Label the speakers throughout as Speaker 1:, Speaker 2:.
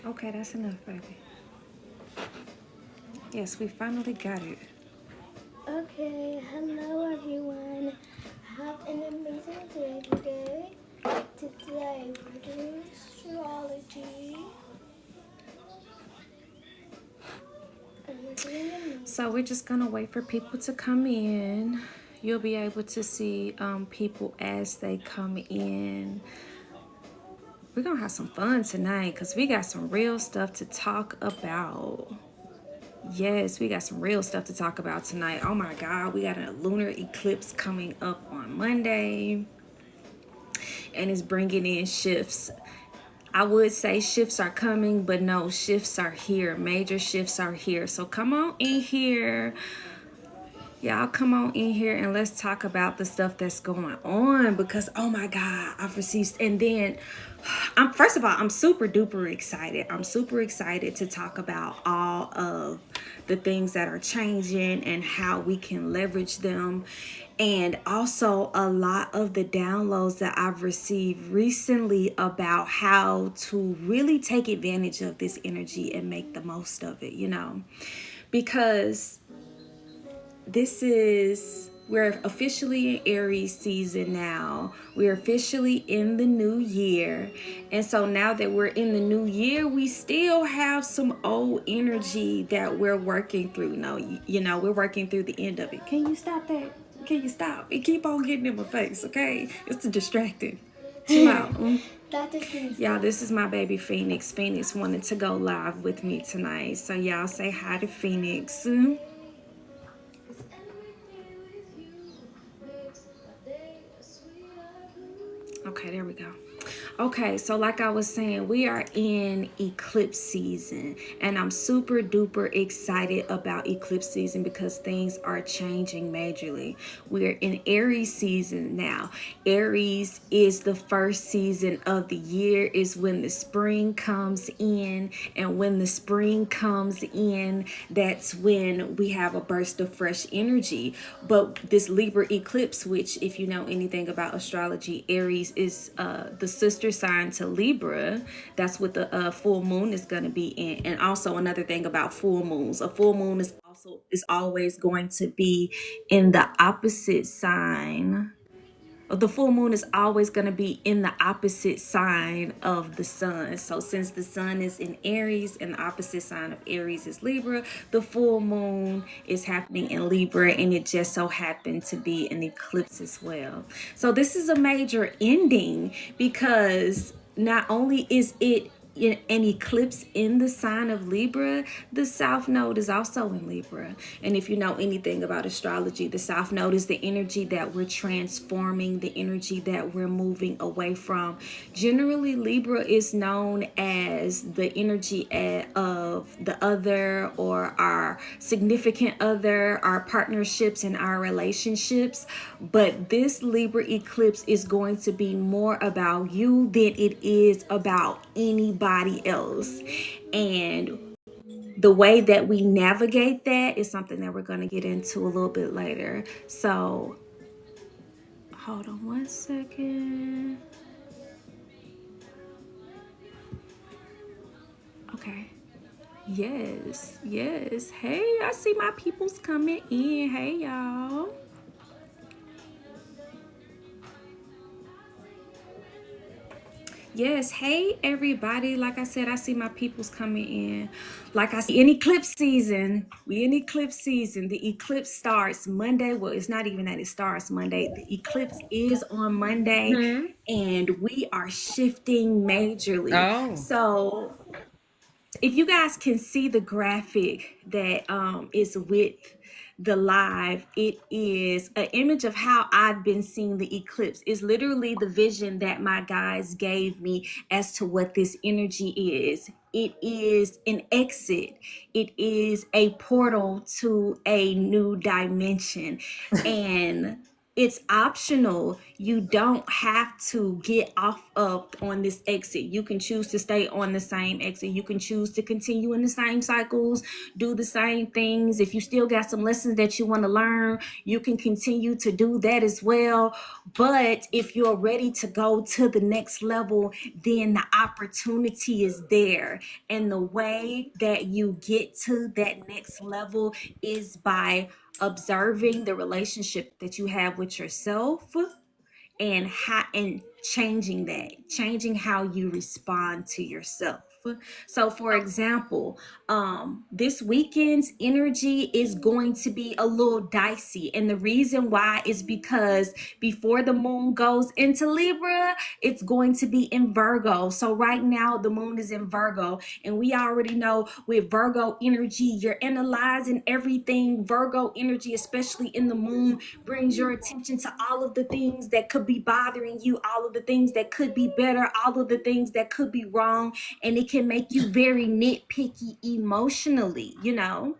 Speaker 1: Okay, that's enough, baby. Yes, we finally got it.
Speaker 2: Okay, hello everyone. Have an amazing day today. Today we're doing astrology. And we're doing a new.
Speaker 1: So we're just gonna wait for people to come in. You'll be able to see people as they come in. We're gonna have some fun tonight because we got some real stuff to talk about. Yes, we got some real stuff to talk about tonight. Oh my God, we got a lunar eclipse coming up on Monday, and it's bringing in shifts. I would say shifts are coming, but no, shifts are here. Major shifts are here. So come on in here. Y'all come on in here and let's talk about the stuff that's going on because oh my God, I've received and then I'm first of all, I'm super duper excited. I'm super excited to talk about all of the things that are changing and how we can leverage them. And also a lot of the downloads that I've received recently about how to really take advantage of this energy and make the most of it, because we're officially in Aries season now. We're officially in the new year. And so now that we're in the new year, we still have some old energy that we're working through. No, we're working through the end of it. Can you stop that? Can you stop? It keep on getting in my face, okay? It's distracting. Chill out. Y'all, this is my baby Phoenix. Phoenix wanted to go live with me tonight. So y'all say hi to Phoenix. Okay, there we go. Okay, so like I was saying, we are in eclipse season, and I'm super duper excited about eclipse season because things are changing majorly. We're in Aries season now. Aries is the first season of the year, is when the spring comes in, and when the spring comes in, that's when we have a burst of fresh energy. But this Libra eclipse, which if you know anything about astrology, Aries is the sister sign to Libra. That's what the full moon is going to be in. And also another thing about full moons, a full moon is always going to be in the opposite sign. The full moon is always going to be in the opposite sign of the sun. So since the sun is in Aries and the opposite sign of Aries is Libra, the full moon is happening in Libra, and it just so happened to be an eclipse as well. So this is a major ending because not only is it an eclipse in the sign of Libra, the South Node is also in Libra. And if you know anything about astrology, the South Node is the energy that we're transforming, the energy that we're moving away from. Generally, Libra is known as the energy of the other or our significant other, our partnerships and our relationships. But this Libra eclipse is going to be more about you than it is about anybody else. And the way that we navigate that is something that we're going to get into a little bit later. So, hold on one second. Okay. Yes, yes. Hey, I see my people's coming in. Hey, y'all. Yes, hey everybody. Like I said, I see my peoples coming in. Like I see in eclipse season. We in eclipse season. The eclipse starts Monday. Well, it's not even that it starts Monday. The eclipse is on Monday, and we are shifting majorly.
Speaker 3: Oh,
Speaker 1: So if you guys can see the graphic that is with the live, it is an image of how I've been seeing the eclipse. It's literally the vision that my guys gave me as to what this energy is. It is an exit. It is a portal to a new dimension. And It's optional. You don't have to get off of on this exit. You can choose to stay on the same exit. You can choose to continue in the same cycles, do the same things. If you still got some lessons that you want to learn, you can continue to do that as well. But if you're ready to go to the next level, then the opportunity is there. And the way that you get to that next level is by observing the relationship that you have with yourself, and changing how you respond to yourself. So for example, this weekend's energy is going to be a little dicey, and the reason why is because before the moon goes into Libra, it's going to be in Virgo. So right now the moon is in Virgo, and we already know with Virgo energy, you're analyzing everything. Virgo energy, especially in the moon, brings your attention to all of the things that could be bothering you, all of the things that could be better, all of the things that could be wrong, and it can make you very nitpicky emotionally, you know.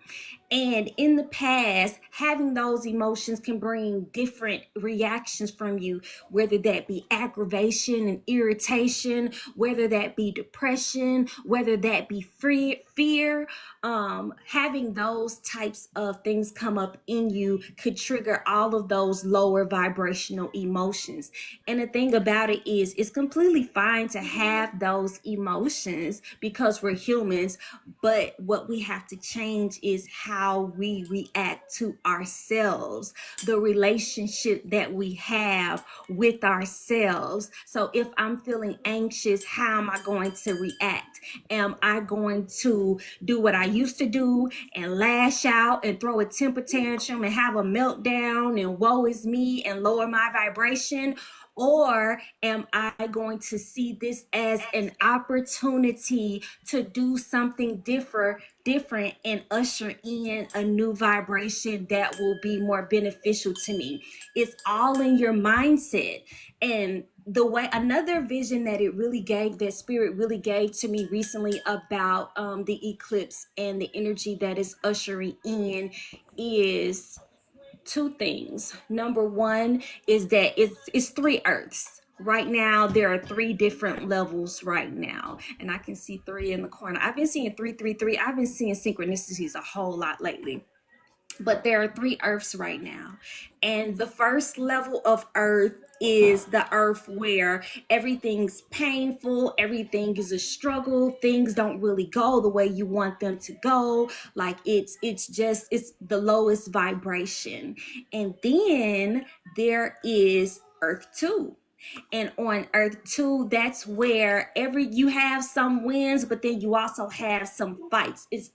Speaker 1: And in the past, having those emotions can bring different reactions from you, whether that be aggravation and irritation, whether that be depression, whether that be fear. Having those types of things come up in you could trigger all of those lower vibrational emotions. And the thing about it is, it's completely fine to have those emotions because we're humans, but what we have to change is how we react to ourselves, the relationship that we have with ourselves. So if I'm feeling anxious, how am I going to react? Am I going to do what I used to do and lash out and throw a temper tantrum and have a meltdown and woe is me and lower my vibration? Or am I going to see this as an opportunity to do something different and usher in a new vibration that will be more beneficial to me? It's all in your mindset. And the way, another vision that it really gave, that spirit really gave to me recently about the eclipse and the energy that is ushering in, is two things. Number one is that it's three earths. Right now, there are three different levels right now, and I can see three in the corner. I've been seeing 333. I've been seeing synchronicities a whole lot lately, but there are three earths right now. And the first level of earth is the earth where everything's painful, everything is a struggle, things don't really go the way you want them to go. Like it's the lowest vibration. And then there is earth 2, and on earth 2, that's where every you have some wins, but then you also have some fights. It's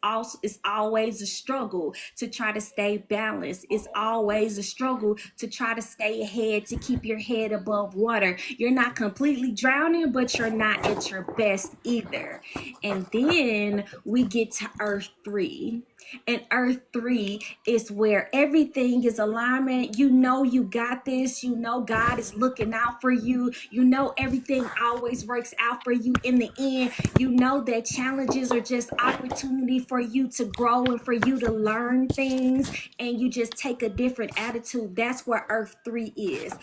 Speaker 1: always a struggle to try to stay balanced. It's always a struggle to try to stay ahead, to keep your head above water. You're not completely drowning, but you're not at your best either. And then we get to earth 3, and earth 3 is where everything is alignment. You know you got this. You know God is looking out for you. You know everything always works out for you in the end. You know that challenges are just opportunity for you to grow and for you to learn things, and you just take a different attitude. That's where earth 3 is.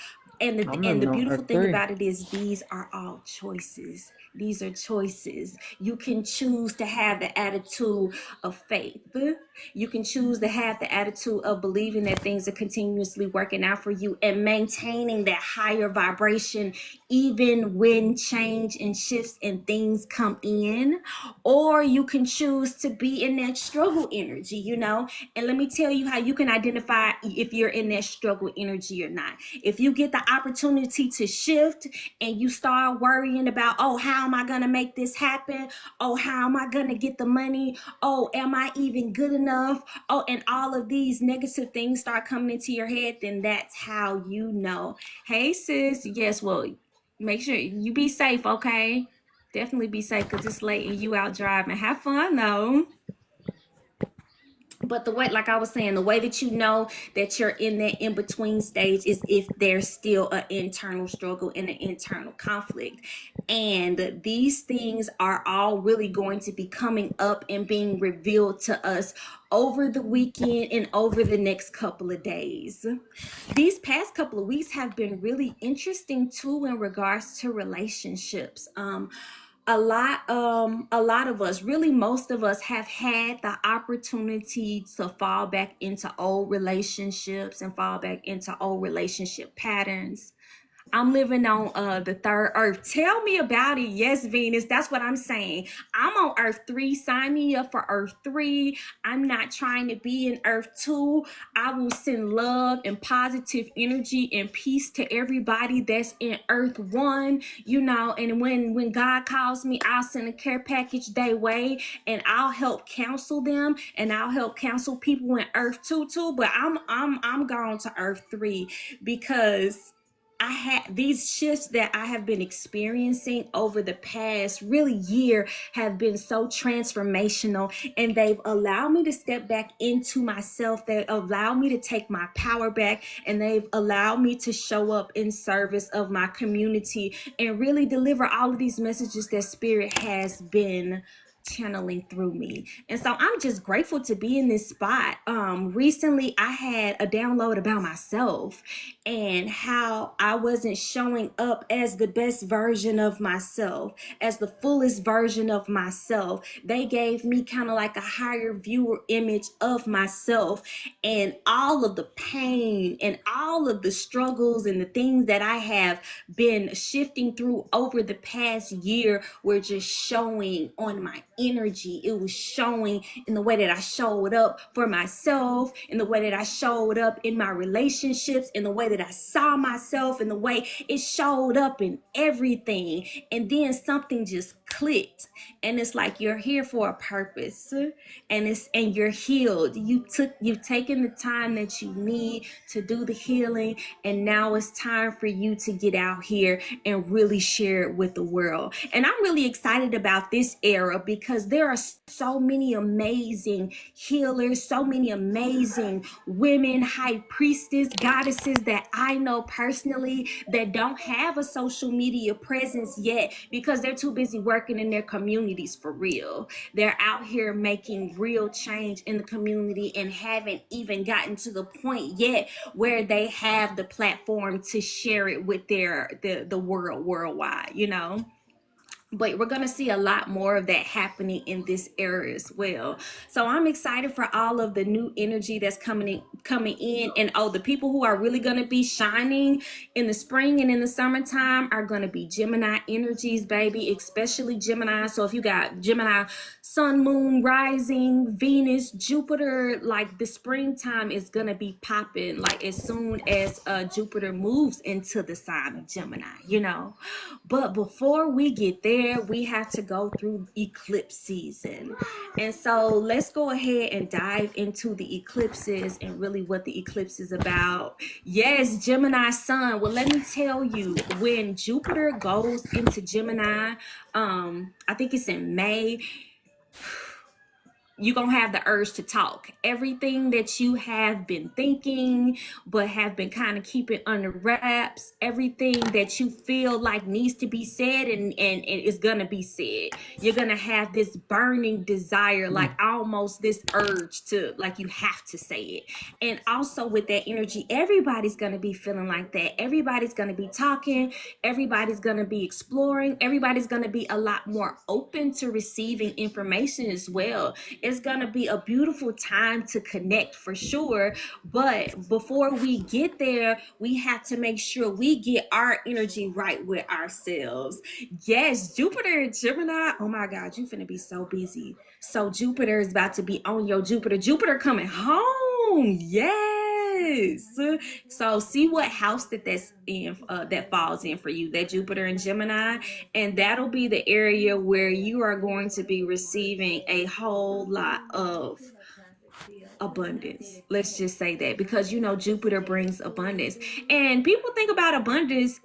Speaker 1: And
Speaker 3: I
Speaker 1: the
Speaker 3: remember on
Speaker 1: beautiful
Speaker 3: Earth
Speaker 1: thing
Speaker 3: 3.
Speaker 1: about it is, these are all choices. These are choices. You can choose to have the attitude of faith. You can choose to have the attitude of believing that things are continuously working out for you and maintaining that higher vibration even when change and shifts and things come in. Or you can choose to be in that struggle energy, you know. And let me tell you how you can identify if you're in that struggle energy or not. If you get the opportunity to shift and you start worrying about, oh, how am I going to make this happen? Oh, how am I going to get the money? Oh, am I even good enough? Oh, and all of these negative things start coming into your head, then that's how you know. Hey, sis. Yes, well, make sure you be safe, okay? Definitely be safe because it's late and you out driving. Have fun, though. But the way, like I was saying, the way that you know that you're in that in between stage is if there's still an internal struggle and an internal conflict. And these things are all really going to be coming up and being revealed to us over the weekend and over the next couple of days. These past couple of weeks have been really interesting too in regards to relationships. A lot of us, really most of us, have had the opportunity to fall back into old relationships and fall back into old relationship patterns. I'm living on the third earth. Tell me about it. Yes, Venus. That's what I'm saying. I'm on Earth 3. Sign me up for Earth 3. I'm not trying to be in Earth 2. I will send love and positive energy and peace to everybody that's in Earth 1. You know, and when God calls me, I'll send a care package their way, and I'll help counsel them, and I'll help counsel people in Earth 2 too. But I'm going to Earth 3 because I had these shifts that I have been experiencing over the past really year have been so transformational, and they've allowed me to step back into myself. They allow me to take my power back, and they've allowed me to show up in service of my community and really deliver all of these messages that Spirit has been channeling through me. And so I'm just grateful to be in this spot. Recently I had a download about myself and how I wasn't showing up as the best version of myself, as the fullest version of myself. They gave me kind of like a higher viewer image of myself, and all of the pain and all of the struggles and the things that I have been shifting through over the past year were just showing on my energy. It was showing in the way that I showed up for myself, in the way that I showed up in my relationships, in the way that I saw myself, in the way it showed up in everything. And then something just clicked, and it's like you're here for a purpose, and you're healed. You've taken the time that you need to do the healing, and now it's time for you to get out here and really share it with the world. And I'm really excited about this era because there are so many amazing healers, so many amazing women, high priestess, goddesses that I know personally that don't have a social media presence yet because they're too busy working in their communities for real. They're out here making real change in the community and haven't even gotten to the point yet where they have the platform to share it with the world worldwide, you know. But we're going to see a lot more of that happening in this era as well. So I'm excited for all of the new energy that's coming in. And the people who are really going to be shining in the spring and in the summertime are going to be Gemini energies, baby, especially Gemini. So if you got Gemini sun, moon, rising, Venus, Jupiter, like the springtime is going to be popping like as soon as Jupiter moves into the sign of Gemini, you know. But before we get there, we have to go through eclipse season. And so let's go ahead and dive into the eclipses and really what the eclipse is about. Yes, Gemini sun. Well, let me tell you, when Jupiter goes into Gemini, I think it's in May, you're going to have the urge to talk. Everything that you have been thinking, but have been kind of keeping under wraps, everything that you feel like needs to be said and is going to be said. You're going to have this burning desire, like almost this urge to, like you have to say it. And also with that energy, everybody's going to be feeling like that. Everybody's going to be talking. Everybody's going to be exploring. Everybody's going to be a lot more open to receiving information as well. It's going to be a beautiful time to connect for sure. But before we get there, we have to make sure we get our energy right with ourselves. Yes, Jupiter and Gemini. Oh my God, you finna be so busy. So Jupiter is about to be on your Jupiter coming home. Yes. So see what house that's in, that falls in for you, that Jupiter and Gemini, and that'll be the area where you are going to be receiving a whole lot of abundance. Let's just say that, because you know Jupiter brings abundance, and people think about abundance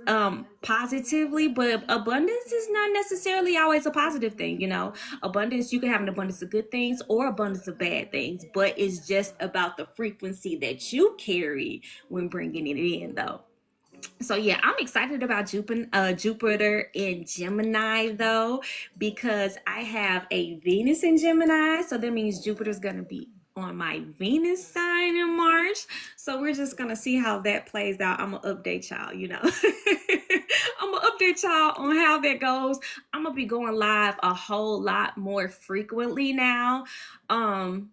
Speaker 1: positively, but abundance is not necessarily always a positive thing. You know, abundance, you can have an abundance of good things or abundance of bad things, but it's just about the frequency that you carry when bringing it in, though. So yeah, I'm excited about Jupiter in Gemini though, because I have a Venus in Gemini, so that means Jupiter's gonna be on my Venus sign in March. So we're just gonna see how that plays out. I'm gonna update y'all, you know. I'm gonna update y'all on how that goes. I'm gonna be going live a whole lot more frequently now. Um,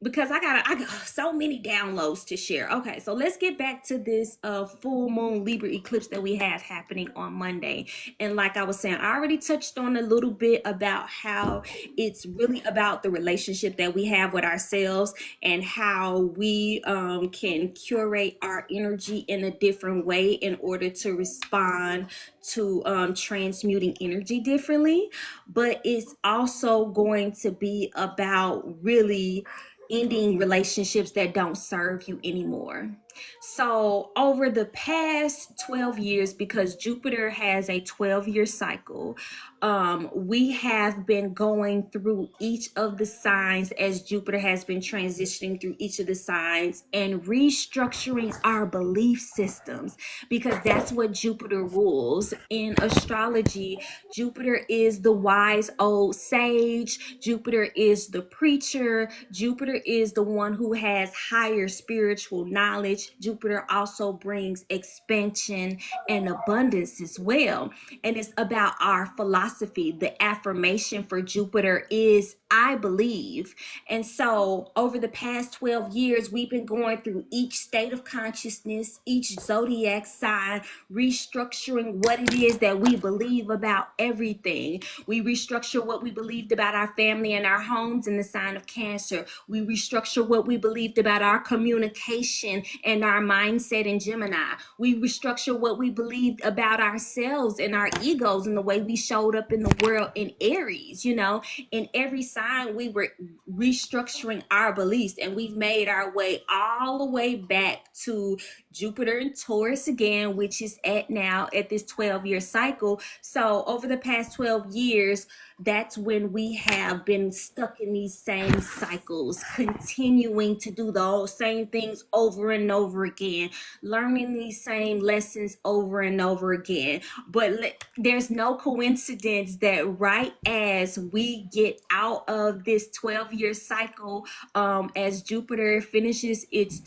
Speaker 1: because I got so many downloads to share. Okay, so let's get back to this full moon Libra eclipse that we have happening on Monday. And like I was saying, I already touched on a little bit about how it's really about the relationship that we have with ourselves, and how we can curate our energy in a different way in order to respond to transmuting energy differently. But it's also going to be about really ending relationships that don't serve you anymore. So, over the past 12 years, because Jupiter has a 12-year cycle, we have been going through each of the signs as Jupiter has been transitioning through each of the signs and restructuring our belief systems, because that's what Jupiter rules. In astrology, Jupiter is the wise old sage, Jupiter is the preacher, Jupiter is the one who has higher spiritual knowledge. Jupiter also brings expansion and abundance as well. And it's about our philosophy. The affirmation for Jupiter is I believe. And so over the past 12 years, we've been going through each state of consciousness, each zodiac sign, restructuring what it is that we believe about everything. We restructure what we believed about our family and our homes in the sign of Cancer. We restructure what we believed about our communication and our mindset in Gemini. We restructure what we believed about ourselves and our egos and the way we showed up in the world in Aries. You know, in every sign we were restructuring our beliefs, and we've made our way all the way back to Jupiter in Taurus again, which is at this 12-year cycle. So over the past 12 years, that's when we have been stuck in these same cycles, continuing to do the same things over and over again, learning these same lessons over and over again. But there's no coincidence that right as we get out of this 12-year cycle, as Jupiter finishes its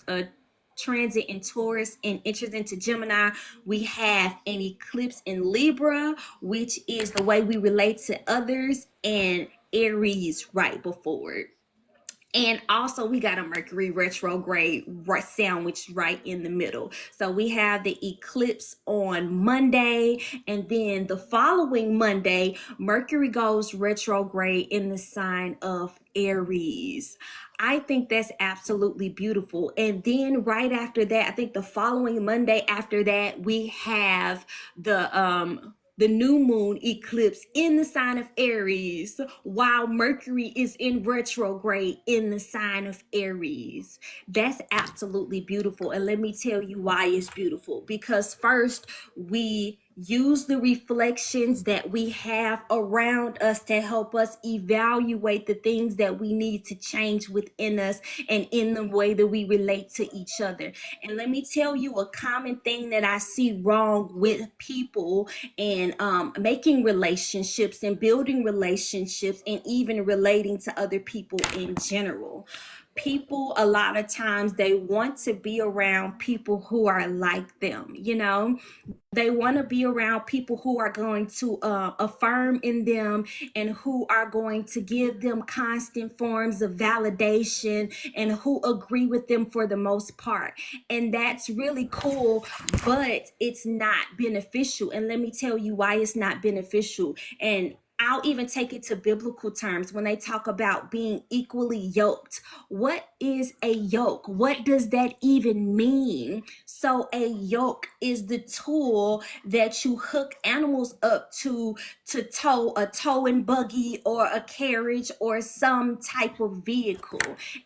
Speaker 1: transit in Taurus and enters into Gemini, we have an eclipse in Libra, which is the way we relate to others, and Aries right before it. And also we got a Mercury retrograde right sandwiched right in the middle. So we have the eclipse on Monday, and then the following Monday, Mercury goes retrograde in the sign of Aries. I think that's absolutely beautiful. And then right after that, I think the following Monday after that, we have the new moon eclipse in the sign of Aries, while Mercury is in retrograde in the sign of Aries. That's absolutely beautiful. And let me tell you why it's beautiful. Because first, we use the reflections that we have around us to help us evaluate the things that we need to change within us and in the way that we relate to each other. And let me tell you a common thing that I see wrong with people and making relationships and building relationships and even relating to other people in general. People, a lot of times, they want to be around people who are like them, you know, they want to be around people who are going to affirm in them and who are going to give them constant forms of validation and who agree with them for the most part. And that's really cool, but it's not beneficial. And let me tell you why it's not beneficial. And I'll even take it to biblical terms when they talk about being equally yoked. What is a yoke? What does that even mean? So a yoke is the tool that you hook animals up to tow a towing buggy or a carriage or some type of vehicle.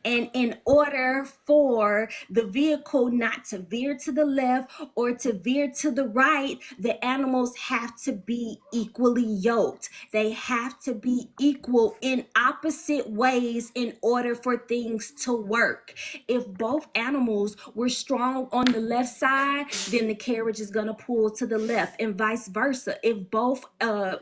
Speaker 1: And in order for the vehicle not to veer to the left or to veer to the right, the animals have to be equally yoked. They have to be equal in opposite ways in order for things to work. If both animals were strong on the left side, then the carriage is going to pull to the left, and vice versa. If both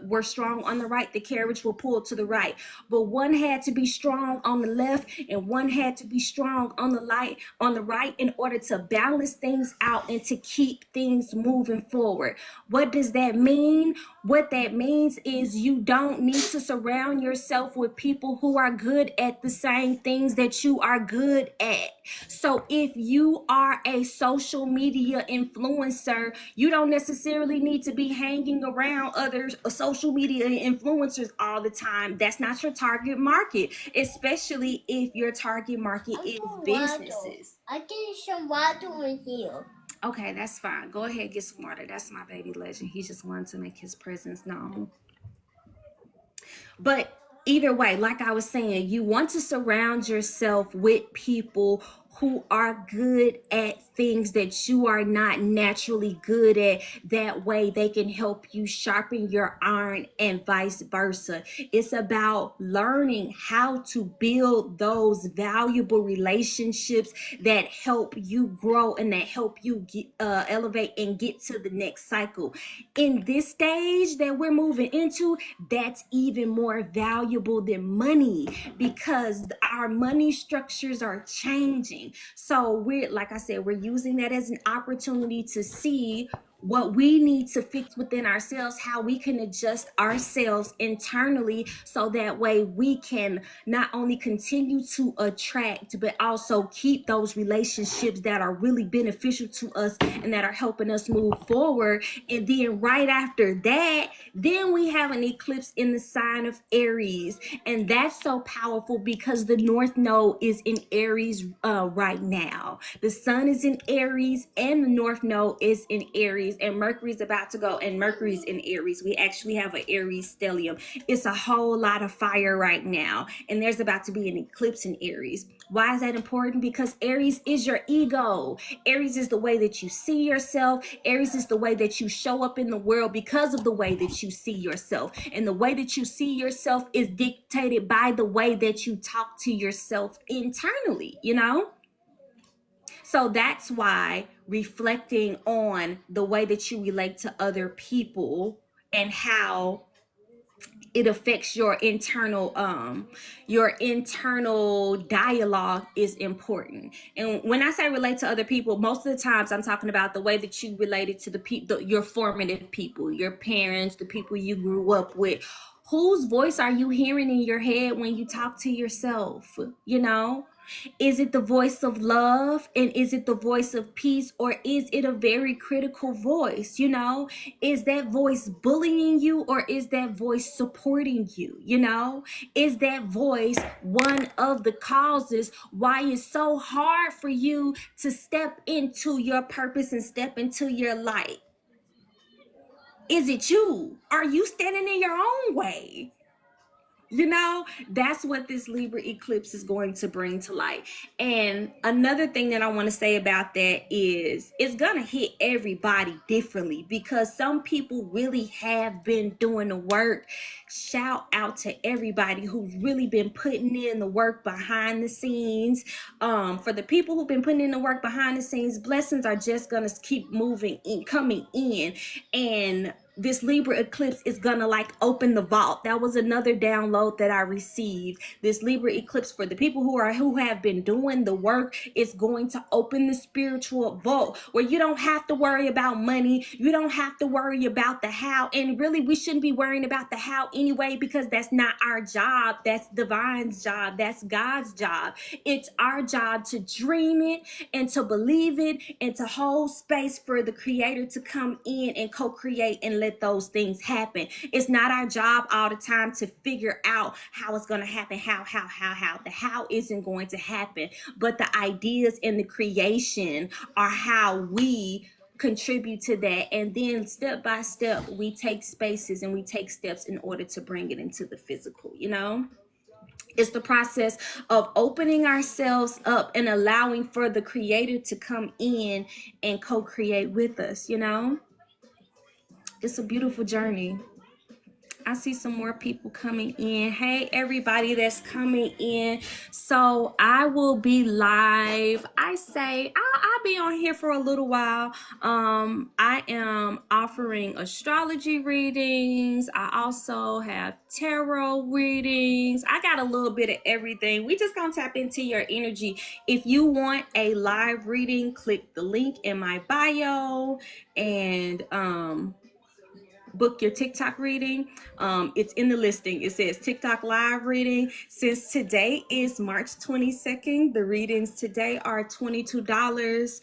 Speaker 1: were strong on the right, the carriage will pull to the right. But one had to be strong on the left and one had to be strong on the right in order to balance things out and to keep things moving forward. What does that mean? What that means is you don't need to surround yourself with people who are good at the same things that you are good at. So if you are a social media influencer, you don't necessarily need to be hanging around other social media influencers all the time. That's not your target market, especially if your target market is businesses.
Speaker 2: I get some water in here.
Speaker 1: Okay, that's fine. Go ahead, get some water. That's my baby Legend. He just wanted to make his presence known. But either way, like I was saying, you want to surround yourself with people who are good at things that you are not naturally good at. That way they can help you sharpen your iron and vice versa. It's about learning how to build those valuable relationships that help you grow and that help you elevate and get to the next cycle. In this stage that we're moving into, that's even more valuable than money because our money structures are changing. So we're, like I said, we're using that as an opportunity to see what we need to fix within ourselves, how we can adjust ourselves internally so that way we can not only continue to attract but also keep those relationships that are really beneficial to us and that are helping us move forward. And then right after that, then we have an eclipse in the sign of Aries, and that's so powerful because the North Node is in Aries right now. The Sun is in Aries and the North Node is in Aries, and Mercury's about to go, and Mercury's in Aries. We actually have an Aries stellium. It's a whole lot of fire right now, and there's about to be an eclipse in Aries. Why is that important? Because Aries is your ego. Aries is the way that you see yourself. Aries is the way that you show up in the world because of the way that you see yourself. And the way that you see yourself is dictated by the way that you talk to yourself internally, you know? So that's why reflecting on the way that you relate to other people and how it affects your internal dialogue is important. And when I say relate to other people, most of the times I'm talking about the way that you related to the people, your formative people, your parents, the people you grew up with. Whose voice are you hearing in your head when you talk to yourself? You know, is it the voice of love, and is it the voice of peace, or is it a very critical voice? You know, is that voice bullying you, or is that voice supporting you? You know, is that voice one of the causes why it's so hard for you to step into your purpose and step into your light? Is it you? Are you standing in your own way? You know, that's what this Libra eclipse is going to bring to light. And another thing that I want to say about that is it's going to hit everybody differently because some people really have been doing the work. Shout out to everybody who's really been putting in the work behind the scenes. For the people who've been putting in the work behind the scenes, blessings are just going to keep moving in, coming in. And this Libra eclipse is gonna like open the vault. That was another download that I received. This Libra eclipse, for the people who have been doing the work, is going to open the spiritual vault where you don't have to worry about money. You don't have to worry about the how. And really, we shouldn't be worrying about the how anyway, because that's not our job. That's divine's job. That's God's job. It's our job to dream it and to believe it and to hold space for the creator to come in and co-create and let those things happen. It's not our job all the time to figure out how it's going to happen. How. The how isn't going to happen. But the ideas and the creation are how we contribute to that. And then step by step, we take spaces and we take steps in order to bring it into the physical, you know? It's the process of opening ourselves up and allowing for the creator to come in and co-create with us, you know? It's a beautiful journey. I see some more people coming in. Hey, everybody that's coming in. So I will be live. I'll be on here for a little while. I am offering astrology readings. I also have tarot readings. I got a little bit of everything. We just gonna tap into your energy. If you want a live reading, click the link in my bio and book your TikTok reading. It's in the listing. It says TikTok live reading. Since today is March 22nd, the readings today are $22.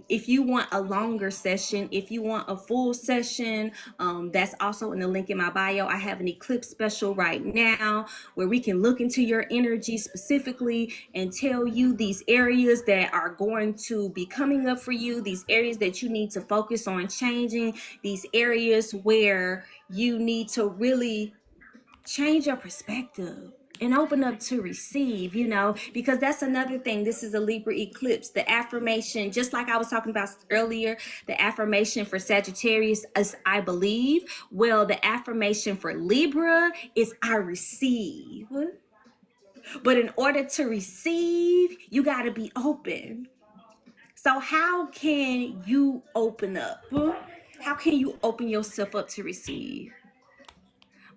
Speaker 1: If you want a longer session, if you want a full session, that's also in the link in my bio. I have an eclipse special right now where we can look into your energy specifically and tell you these areas that are going to be coming up for you, these areas that you need to focus on changing, these areas where you need to really change your perspective and open up to receive, you know, because that's another thing. This is a Libra eclipse. The affirmation, just like I was talking about earlier, the affirmation for Sagittarius is I believe. Well, the affirmation for Libra is I receive. But in order to receive, you got to be open. So how can you open up? How can you open yourself up to receive?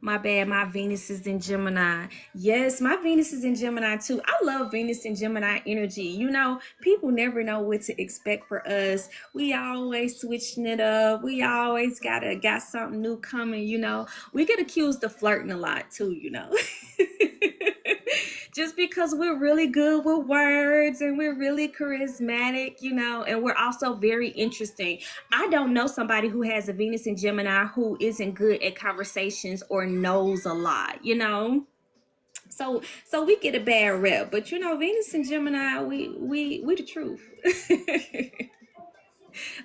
Speaker 1: My bad, my Venus is in Gemini. Yes, my Venus is in Gemini too. I love Venus and Gemini energy. You know, people never know what to expect for us. We always switching it up. We always got something new coming, you know. We get accused of flirting a lot too, you know. Just because we're really good with words and we're really charismatic, you know, and we're also very interesting. I don't know somebody who has a Venus in Gemini who isn't good at conversations or knows a lot, you know. So we get a bad rep, but you know, Venus and Gemini, we the truth.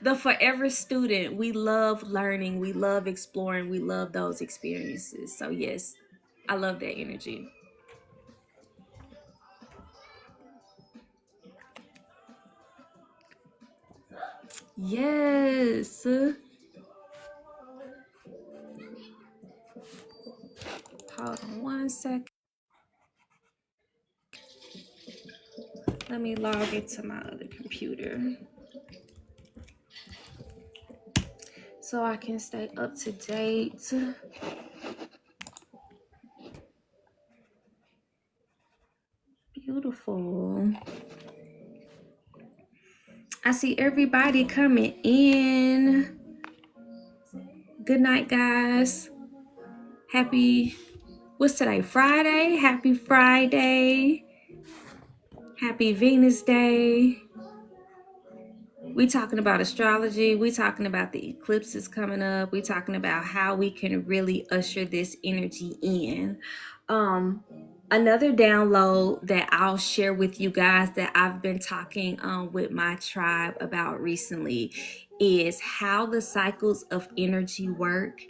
Speaker 1: The forever student, we love learning, we love exploring, we love those experiences. So yes, I love that energy. Yes. Hold on 1 second. Let me log into my other computer so I can stay up to date. Beautiful. I see everybody coming in. Good night, guys. What's today? Friday? Happy Friday. Happy Venus Day. We talking about astrology. We talking about the eclipses coming up. We talking about how we can really usher this energy in. Another download that I'll share with you guys that I've been talking with my tribe about recently is how the cycles of energy work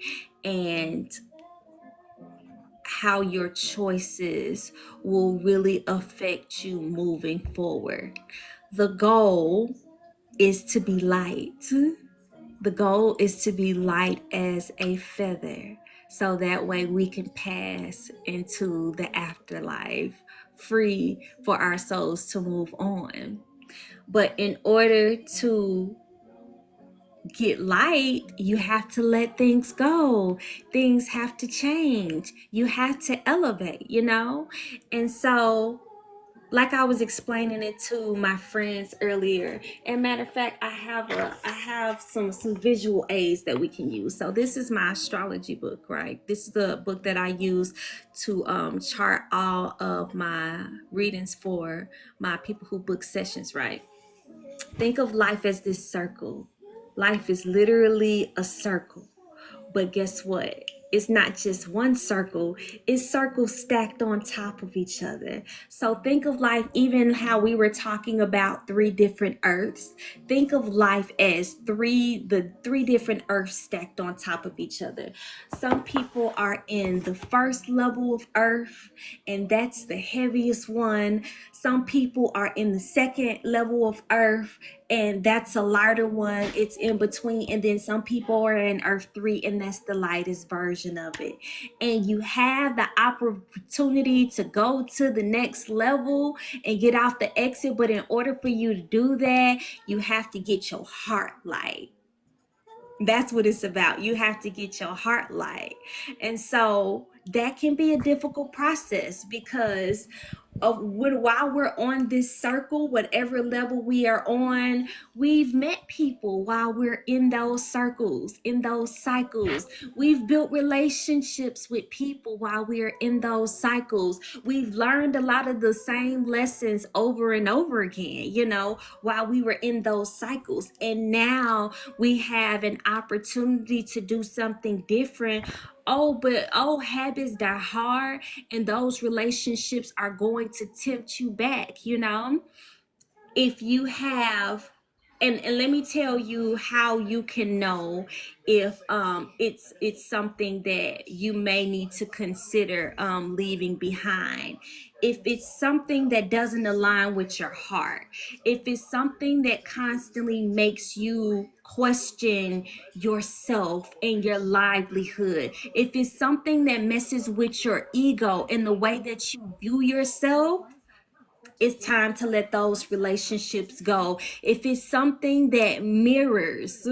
Speaker 1: and how your choices will really affect you moving forward. The goal is to be light. The goal is to be light as a feather, so that way we can pass into the afterlife free for our souls to move on. But in order to get light, you have to let things go. Things have to change. You have to elevate, you know? And so like I was explaining it to my friends earlier, and matter of fact, I have some visual aids that we can use. So this is my astrology book, right? This is the book that I use to chart all of my readings for my people who book sessions, right? Think of life as this circle. Life is literally a circle. But guess what? It's not just one circle, it's circles stacked on top of each other. So think of life, even how we were talking about three different earths. Think of life as the three different earths stacked on top of each other. Some people are in the first level of earth, and that's the heaviest one. Some people are in the second level of earth, and that's a lighter one. It's in between. And then some people are in earth 3, and that's the lightest version of it. And you have the opportunity to go to the next level and get off the exit, but in order for you to do that, you have to get your heart light. That's what it's about. You have to get your heart light. And so that can be a difficult process, because while we're on this circle, whatever level we are on, we've met people while we're in those circles, in those cycles. We've built relationships with people while we're in those cycles. We've learned a lot of the same lessons over and over again, while we were in those cycles. And now we have an opportunity to do something different. But habits die hard, and those relationships are going to tempt you back. If you have, and let me tell you how you can know if it's something that you may need to consider leaving behind. If it's something that doesn't align with your heart, if it's something that constantly makes you question yourself and your livelihood, if it's something that messes with your ego and the way that you view yourself, it's time to let those relationships go. If it's something that mirrors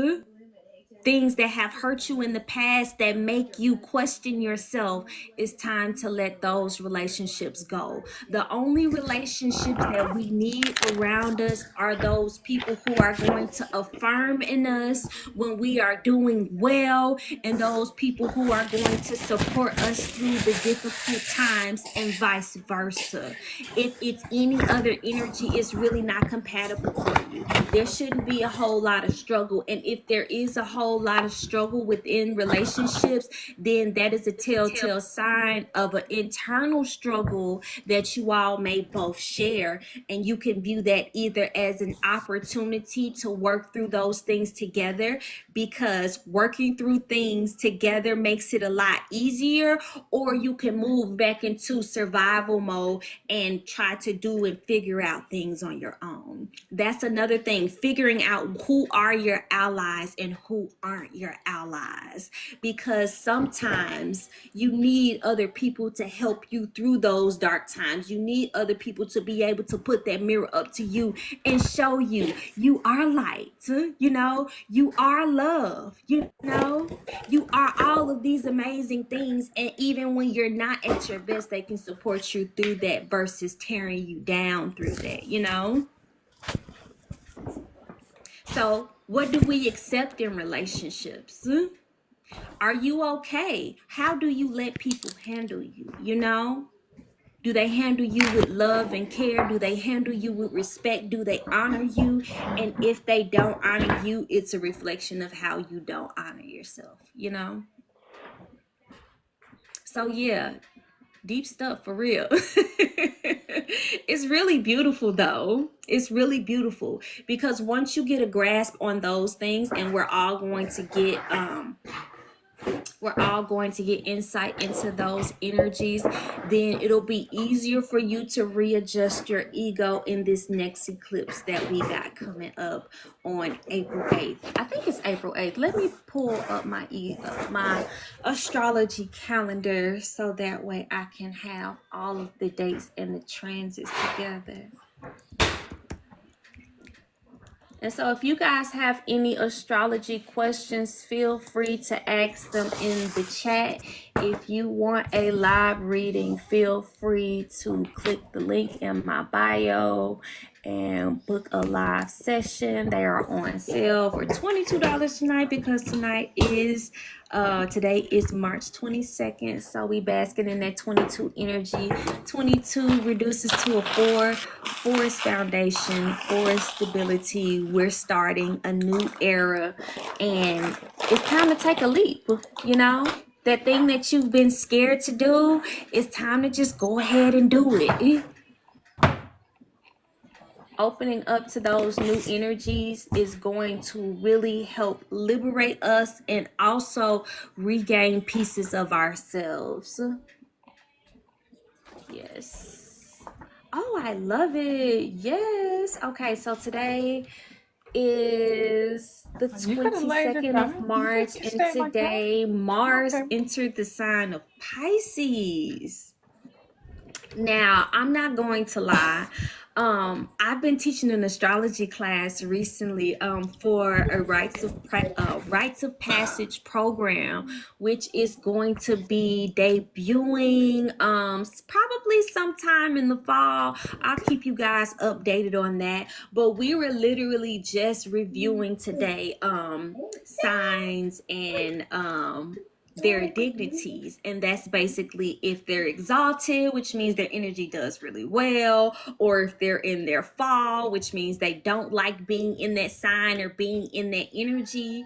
Speaker 1: things that have hurt you in the past that make you question yourself, it's time to let those relationships go. The only relationships that we need around us are those people who are going to affirm in us when we are doing well, and those people who are going to support us through the difficult times, and vice versa. If it's any other energy, it's really not compatible for you. There shouldn't be a whole lot of struggle. And if there is a whole lot of struggle within relationships, then that is a telltale sign of an internal struggle that you all may both share. And you can view that either as an opportunity to work through those things together, because working through things together makes it a lot easier, or you can move back into survival mode and try to do and figure out things on your own. That's another thing, figuring out who are your allies and who aren't your allies, because sometimes you need other people to help you through those dark times. You need other people to be able to put that mirror up to you and show you you are light, you are love, you are all of these amazing things. And even when you're not at your best, they can support you through that versus tearing you down through that. So what do we accept in relationships? Are you okay? How do you let people handle you? Do they handle you with love and care? Do they handle you with respect? Do they honor you? And if they don't honor you, it's a reflection of how you don't honor yourself. So yeah, deep stuff for real. It's really beautiful though. It's really beautiful, because once you get a grasp on those things, and we're all going to get insight into those energies, then it'll be easier for you to readjust your ego in this next eclipse that we got coming up on April 8th. I think it's April 8th. Let me pull up my astrology calendar so that way I can have all of the dates and the transits together. And so if you guys have any astrology questions, feel free to ask them in the chat. If you want a live reading, feel free to click the link in my bio and book a live session. They are on sale for $22 tonight because today is March 22nd. So we basking in that 22 energy. 22 reduces to a 4. 4 is foundation, 4 is stability. We're starting a new era and it's time to take a leap, you know? That thing that you've been scared to do, it's time to just go ahead and do it. Opening up to those new energies is going to really help liberate us and also regain pieces of ourselves. Yes. Oh, I love it. Yes. Okay, so today is the 22nd of March, and today Mars entered the sign of Pisces. Now, I'm not going to lie. I've been teaching an astrology class recently for a rites of passage program, which is going to be debuting probably sometime in the fall. I'll keep you guys updated on that. But we were literally just reviewing today signs and their dignities, and that's basically if they're exalted, which means their energy does really well, or if they're in their fall, which means they don't like being in that sign or being in that energy.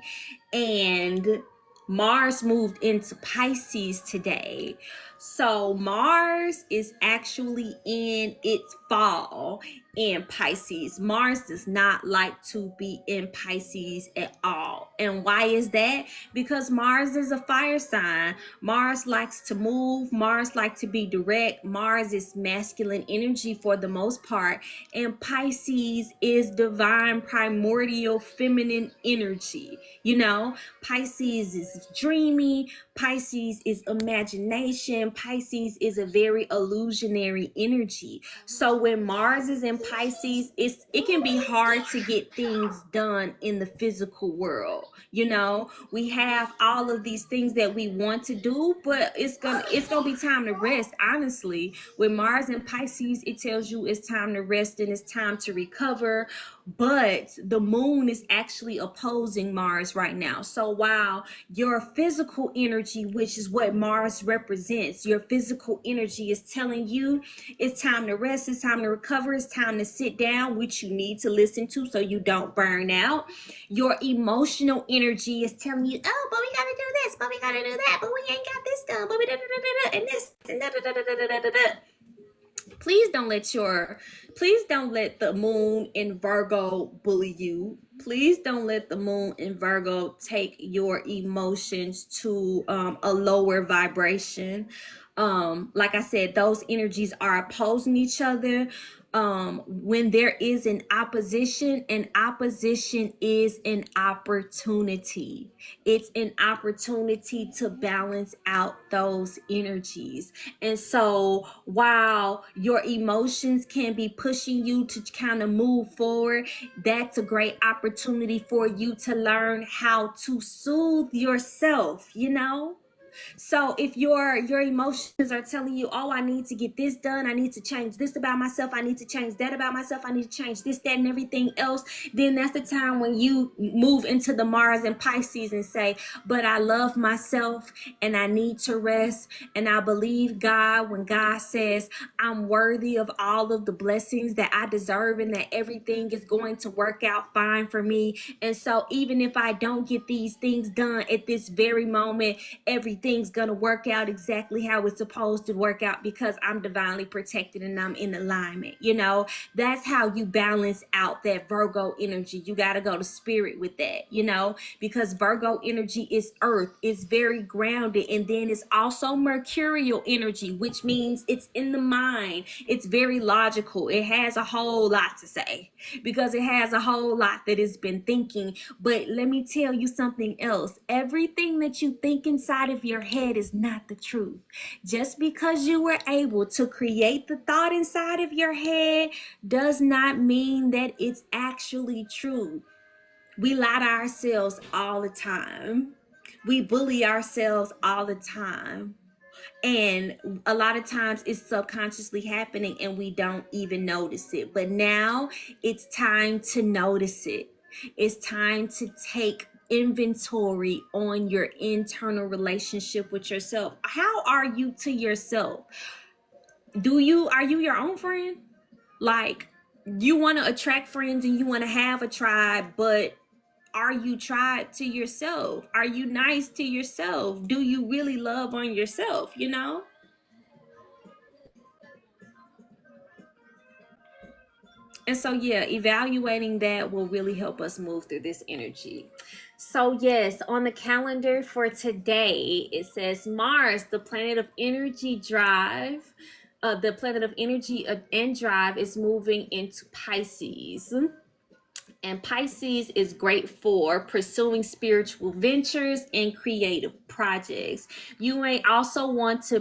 Speaker 1: And Mars moved into Pisces today. So Mars is actually in its fall in Pisces. Mars does not like to be in Pisces at all. And why is that? Because Mars is a fire sign. Mars likes to move. Mars likes to be direct. Mars is masculine energy for the most part. And Pisces is divine, primordial, feminine energy. You know, Pisces is dreamy. Pisces is imagination. Pisces is a very illusionary energy. So when Mars is in Pisces, it can be hard to get things done in the physical world. You know, we have all of these things that we want to do, but it's gonna be time to rest. Honestly, with Mars in Pisces, it tells you it's time to rest and it's time to recover. But the moon is actually opposing Mars right now. So while your physical energy, which is what Mars represents, your physical energy is telling you it's time to rest, it's time to recover, it's time to sit down, which you need to listen to so you don't burn out. Your emotional energy is telling you, oh, but we gotta do this, but we gotta do that, but we ain't got this done, but we and this and da. Please don't let the moon in Virgo bully you. Please don't let the moon in Virgo take your emotions to a lower vibration. Like I said, those energies are opposing each other. When there is an opposition is an opportunity. It's an opportunity to balance out those energies. And so while your emotions can be pushing you to kind of move forward, that's a great opportunity for you to learn how to soothe yourself, you know? So if your emotions are telling you, oh, I need to get this done, I need to change this about myself, I need to change that about myself, I need to change this, that, and everything else, then that's the time when you move into the Mars and Pisces and say, but I love myself and I need to rest, and I believe God when God says I'm worthy of all of the blessings that I deserve and that everything is going to work out fine for me. And so even if I don't get these things done at this very moment, everything's gonna work out exactly how it's supposed to work out because I'm divinely protected and I'm in alignment. You know, that's how you balance out that Virgo energy. You got to go to spirit with that, you know, because Virgo energy is earth, it's very grounded, and then it's also mercurial energy, which means it's in the mind, it's very logical, it has a whole lot to say because it has a whole lot that it's been thinking. But let me tell you something else. Everything that you think inside of your head is not the truth. Just because you were able to create the thought inside of your head does not mean that it's actually true. We lie to ourselves all the time. We bully ourselves all the time. And a lot of times it's subconsciously happening and we don't even notice it. But now it's time to notice it. It's time to take inventory on your internal relationship with yourself. How are you to yourself? Are you your own friend? Like, you want to attract friends and you want to have a tribe, but are you tribe to yourself? Are you nice to yourself? Do you really love on yourself, you know? And so, yeah, evaluating that will really help us move through this energy. So, yes, on the calendar for today, it says Mars, the planet of energy drive. The planet of energy and drive is moving into Pisces. And Pisces is great for pursuing spiritual ventures and creative projects. You may also want to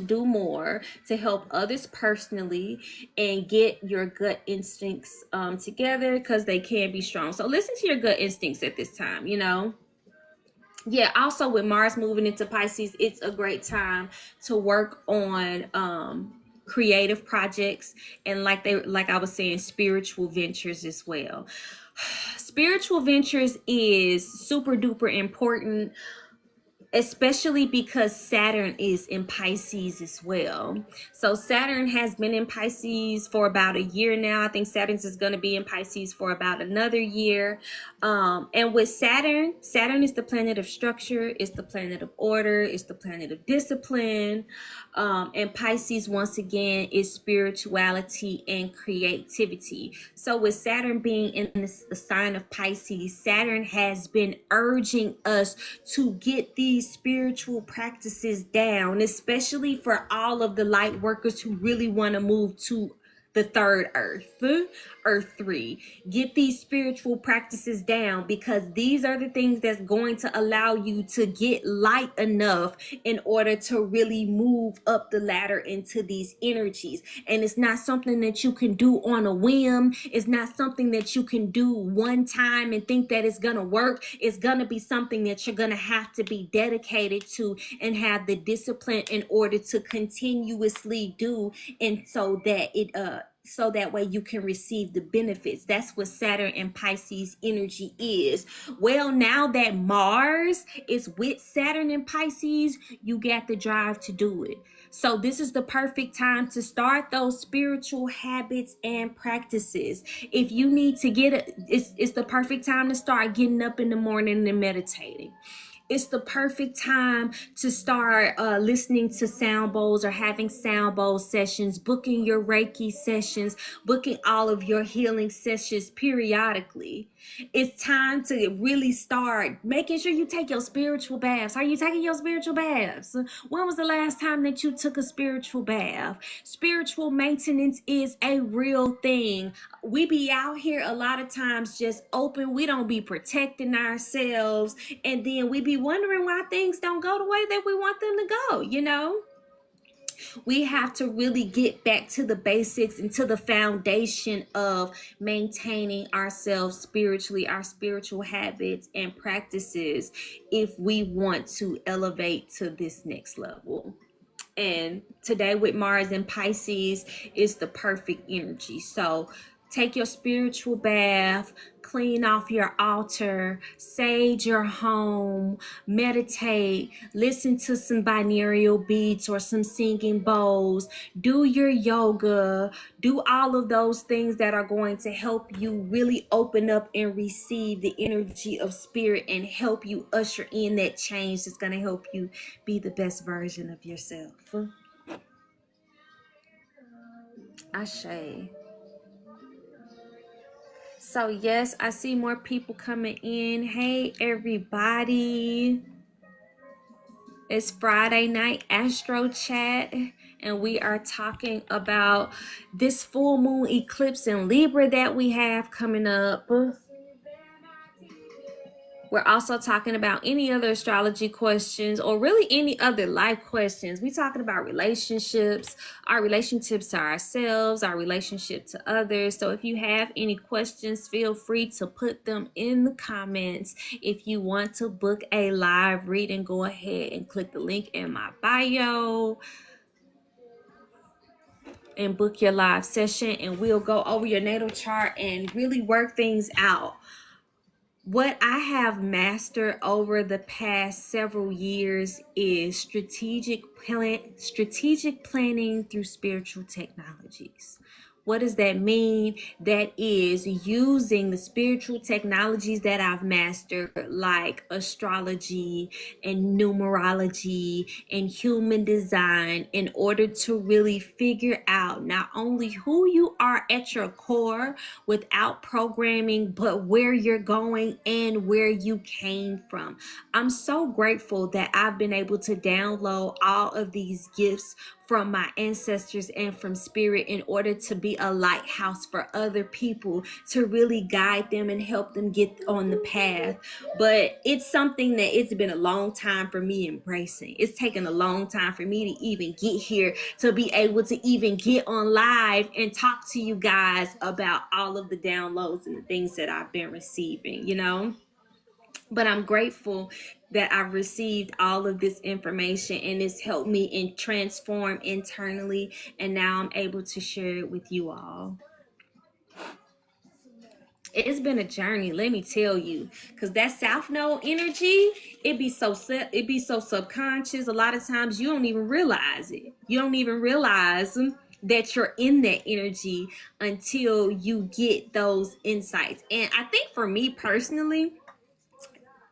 Speaker 1: do more to help others personally and get your gut instincts together, because they can be strong. So listen to your gut instincts at this time, you know. Yeah, also with Mars moving into Pisces, it's a great time to work on creative projects, and like I was saying, spiritual ventures as well. Spiritual ventures is super duper important, especially because Saturn is in Pisces as well. So Saturn has been in Pisces for about a year now. I think Saturn is going to be in Pisces for about another year. And with Saturn is the planet of structure, it's the planet of order, it's the planet of discipline. And Pisces, once again, is spirituality and creativity. So with Saturn being in the sign of Pisces, Saturn has been urging us to get these spiritual practices down, especially for all of the light workers who really want to move to the third earth 3. Get these spiritual practices down, because these are the things that's going to allow you to get light enough in order to really move up the ladder into these energies. And it's not something that you can do on a whim. It's not something that you can do one time and think that it's gonna work. It's gonna be something that you're gonna have to be dedicated to and have the discipline in order to continuously do, and so that way you can receive the benefits. That's what Saturn and Pisces energy is. Well, now that Mars is with Saturn and Pisces, you got the drive to do it. So this is the perfect time to start those spiritual habits and practices. If you need to it's the perfect time to start getting up in the morning and meditating. It's the perfect time to start listening to sound bowls or having sound bowl sessions, booking your Reiki sessions, booking all of your healing sessions periodically. It's time to really start making sure you take your spiritual baths. Are you taking your spiritual baths? When was the last time that you took a spiritual bath? Spiritual maintenance is a real thing. We be out here a lot of times just open. We don't be protecting ourselves, and then we be wondering why things don't go the way that we want them to go, you know? We have to really get back to the basics and to the foundation of maintaining ourselves spiritually, our spiritual habits and practices, if we want to elevate to this next level. And today with Mars and Pisces is the perfect energy. So take your spiritual bath, clean off your altar, sage your home, meditate, listen to some binaural beats or some singing bowls, do your yoga, do all of those things that are going to help you really open up and receive the energy of spirit and help you usher in that change that's going to help you be the best version of yourself. Ashe. So yes, I see more people coming in. Hey everybody. It's Friday night Astro chat, and we are talking about this full moon eclipse in Libra that we have coming up. We're also talking about any other astrology questions or really any other life questions. We're talking about relationships, our relationships to ourselves, our relationship to others. So if you have any questions, feel free to put them in the comments. If you want to book a live reading, go ahead and click the link in my bio and book your live session, and we'll go over your natal chart and really work things out. What I have mastered over the past several years is strategic planning through spiritual technologies. What does that mean? That is using the spiritual technologies that I've mastered, like astrology and numerology and human design, in order to really figure out not only who you are at your core without programming, but where you're going and where you came from. I'm so grateful that I've been able to download all of these gifts from my ancestors and from spirit in order to be a lighthouse for other people, to really guide them and help them get on the path. But it's something that it's been a long time for me embracing. It's taken a long time for me to even get here, to be able to even get on live and talk to you guys about all of the downloads and the things that I've been receiving, you know. But I'm grateful that I've received all of this information, and it's helped me and transform internally, and now I'm able to share it with you all. It's been a journey, let me tell you, because that South Node energy, it be so subconscious. A lot of times you don't even realize it. You don't even realize that you're in that energy until you get those insights. And I think for me personally,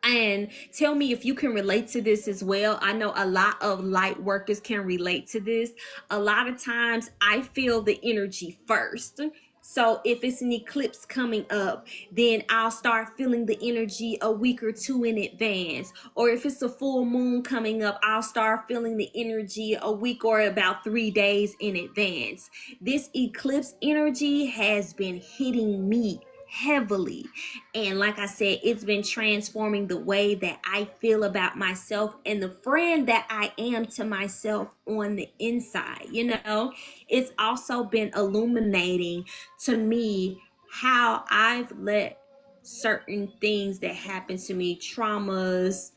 Speaker 1: and tell me if you can relate to this as well. I know a lot of light workers can relate to this. A lot of times I feel the energy first. So if it's an eclipse coming up, then I'll start feeling the energy a week or two in advance. Or if it's a full moon coming up, I'll start feeling the energy a week or about 3 days in advance. This eclipse energy has been hitting me heavily, and like I said, it's been transforming the way that I feel about myself and the friend that I am to myself on the inside. You know, it's also been illuminating to me how I've let certain things that happen to me, traumas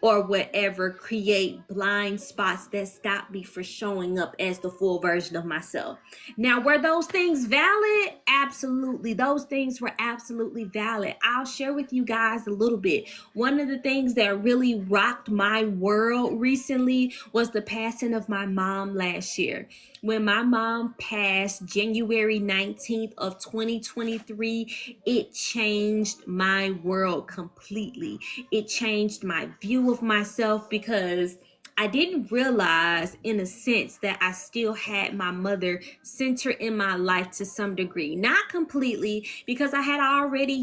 Speaker 1: or whatever, create blind spots that stop me from showing up as the full version of myself. Now, were those things valid? Absolutely. Those things were absolutely valid. I'll share with you guys a little bit. One of the things that really rocked my world recently was the passing of my mom last year. When my mom passed January 19th of 2023, it changed my world completely. It changed my view of myself, because I didn't realize, in a sense, that I still had my mother center in my life to some degree. Not completely, because I had already,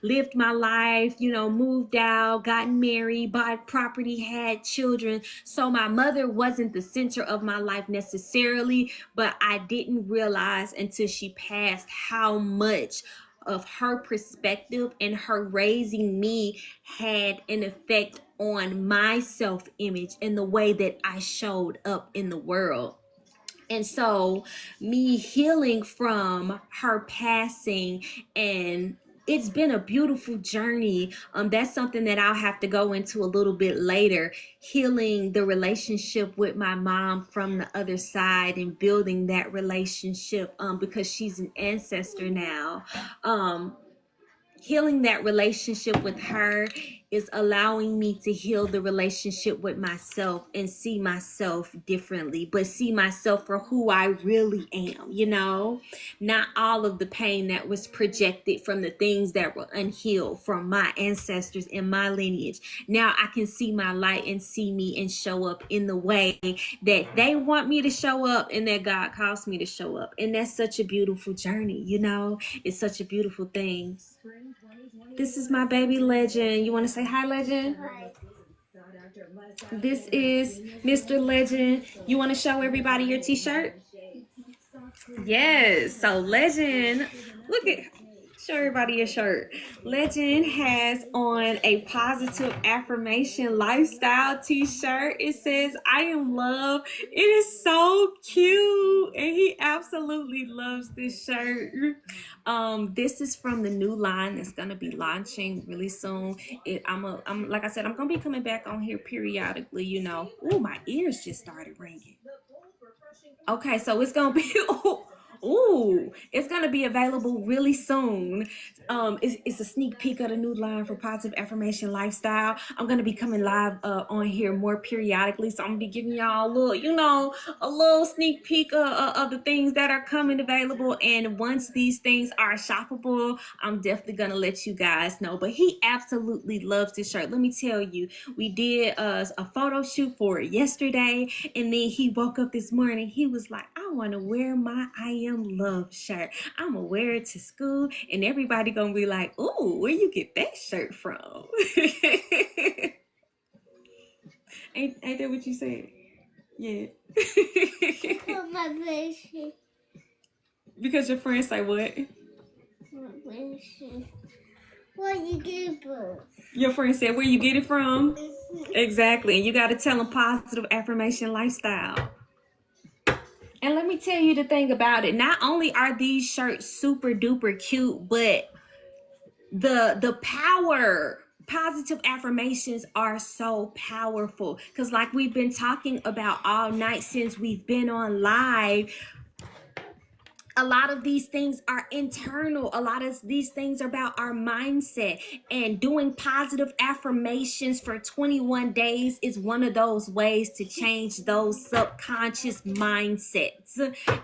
Speaker 1: lived my life, moved out, gotten married, bought property, had children. So my mother wasn't the center of my life necessarily, but I didn't realize until she passed how much of her perspective and her raising me had an effect on my self-image and the way that I showed up in the world. And so me healing from her passing, and it's been a beautiful journey. That's something that I'll have to go into a little bit later, healing the relationship with my mom from the other side and building that relationship, because she's an ancestor now. Healing that relationship with her is allowing me to heal the relationship with myself and see myself differently, but see myself for who I really am, not all of the pain that was projected from the things that were unhealed from my ancestors and my lineage. Now I can see my light and see me and show up in the way that they want me to show up and that God calls me to show up. And that's such a beautiful journey, it's such a beautiful thing. This is my baby Legend. You want to say hi, Legend?
Speaker 2: Hi.
Speaker 1: This is Mr. Legend. You want to show everybody your t-shirt? Yes. So Legend, look at, Show everybody your shirt. Legend has on a positive affirmation lifestyle t-shirt. It says, I am love. It is so cute. And he absolutely loves this shirt. This is from the new line that's gonna be launching really soon. I'm like I said, I'm gonna be coming back on here periodically, you know. Oh, my ears just started ringing. Okay, so it's gonna be it's gonna be available really soon. It's a sneak peek of the new line for positive affirmation lifestyle. I'm gonna be coming live on here more periodically, so I'm gonna be giving y'all a little, a little sneak peek of the things that are coming available. And once these things are shoppable, I'm definitely gonna let you guys know. But he absolutely loves this shirt. Let me tell you, we did a photo shoot for it yesterday, and then he woke up this morning. He was like, I want to wear my I Am Love shirt. I'm gonna wear it to school, and everybody gonna be like, ooh, where you get that shirt from? ain't that what you said? Yeah.
Speaker 2: My vision.
Speaker 1: Because your friends say what?
Speaker 2: My vision. What you get from?
Speaker 1: Your friend said, where you get it from? Exactly. And you got to tell them positive affirmation lifestyle. And let me tell you the thing about it. Not only are these shirts super duper cute, but the power, positive affirmations are so powerful. Because like we've been talking about all night since we've been on live, a lot of these things are internal. A lot of these things are about our mindset, and doing positive affirmations for 21 days is one of those ways to change those subconscious mindsets.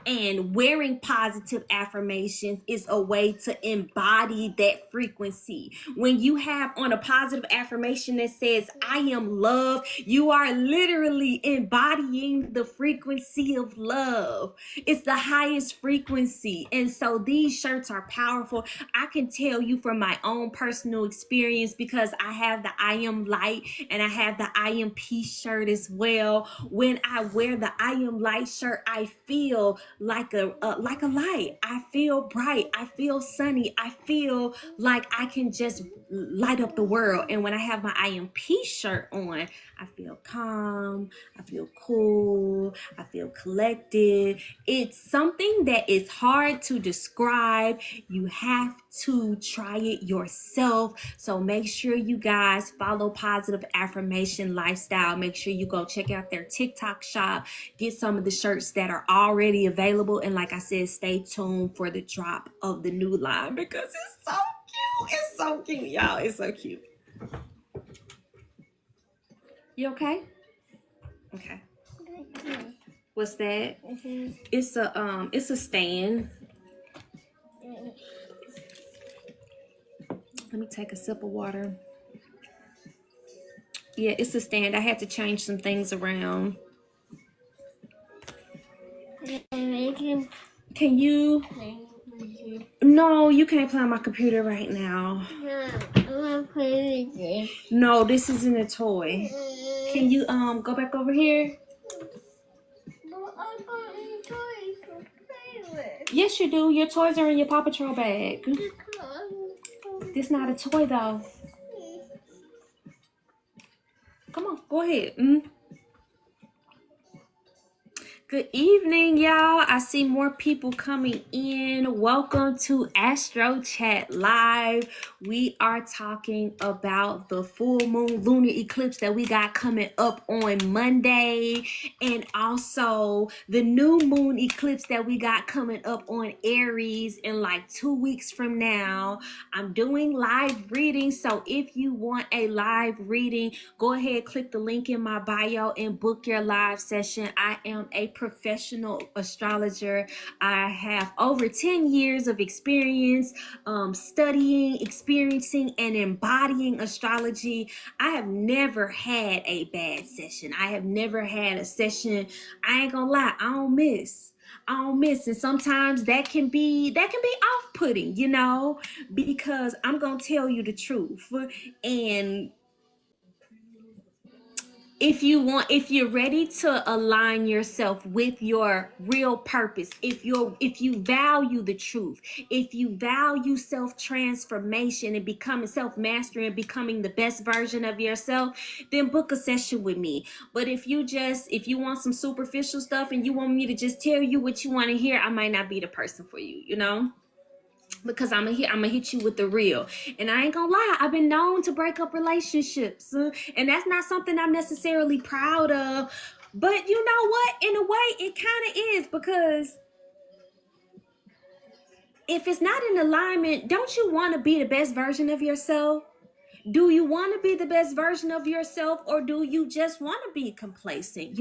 Speaker 1: And wearing positive affirmations is a way to embody that frequency. When you have on a positive affirmation that says, I am love, you are literally embodying the frequency of love. It's the highest frequency. And so these shirts are powerful. I can tell you from my own personal experience, because I have the I Am Light and I have the I Am Peace shirt as well. When I wear the I Am Light shirt, I feel like a light. I feel bright. I feel sunny. I feel like I can just light up the world. And when I have my I Am Peace shirt on, I feel calm. I feel cool. I feel collected. It's something that is hard to describe. You have to try it yourself. So make sure you guys follow Positive Affirmation Lifestyle. Make sure you go check out their TikTok shop. Get some of the shirts that are already available. And like I said, stay tuned for the drop of the new line, because it's so cute. It's so cute, y'all. It's so cute. You okay? Okay. What's that? It's a stand. Let me take a sip of water. Yeah, it's a stand. I had to change some things around. Can you? No, you can't play on my computer right now. No, this isn't a toy. Can you go back over here? Yes, you do. Your toys are in your Paw Patrol bag. This not a toy though. Come on, go ahead. Good evening, y'all. I see more people coming in. Welcome to Astro Chat Live. We are talking about the full moon lunar eclipse that we got coming up on Monday, and also the new moon eclipse that we got coming up on Aries in like 2 weeks from now. I'm doing live readings, so if you want a live reading, go ahead, click the link in my bio and book your live session. I am a professional astrologer. I have over 10 years of experience studying, experiencing, and embodying astrology. I have never had a bad session. I have never had a session, I ain't gonna lie, I don't miss. And sometimes that can be off-putting, because I'm gonna tell you the truth. And if you're ready to align yourself with your real purpose, if you value the truth, if you value self-transformation and becoming self-mastery and becoming the best version of yourself, then book a session with me. But if you want some superficial stuff and you want me to just tell you what you want to hear, I might not be the person for you, because I'm gonna hit you with the real. And I ain't gonna lie, I've been known to break up relationships, and that's not something I'm necessarily proud of. But you know what? In a way, it kind of is, because if it's not in alignment, don't you want to be the best version of yourself? Do you want to be the best version of yourself, or do you just want to be complacent?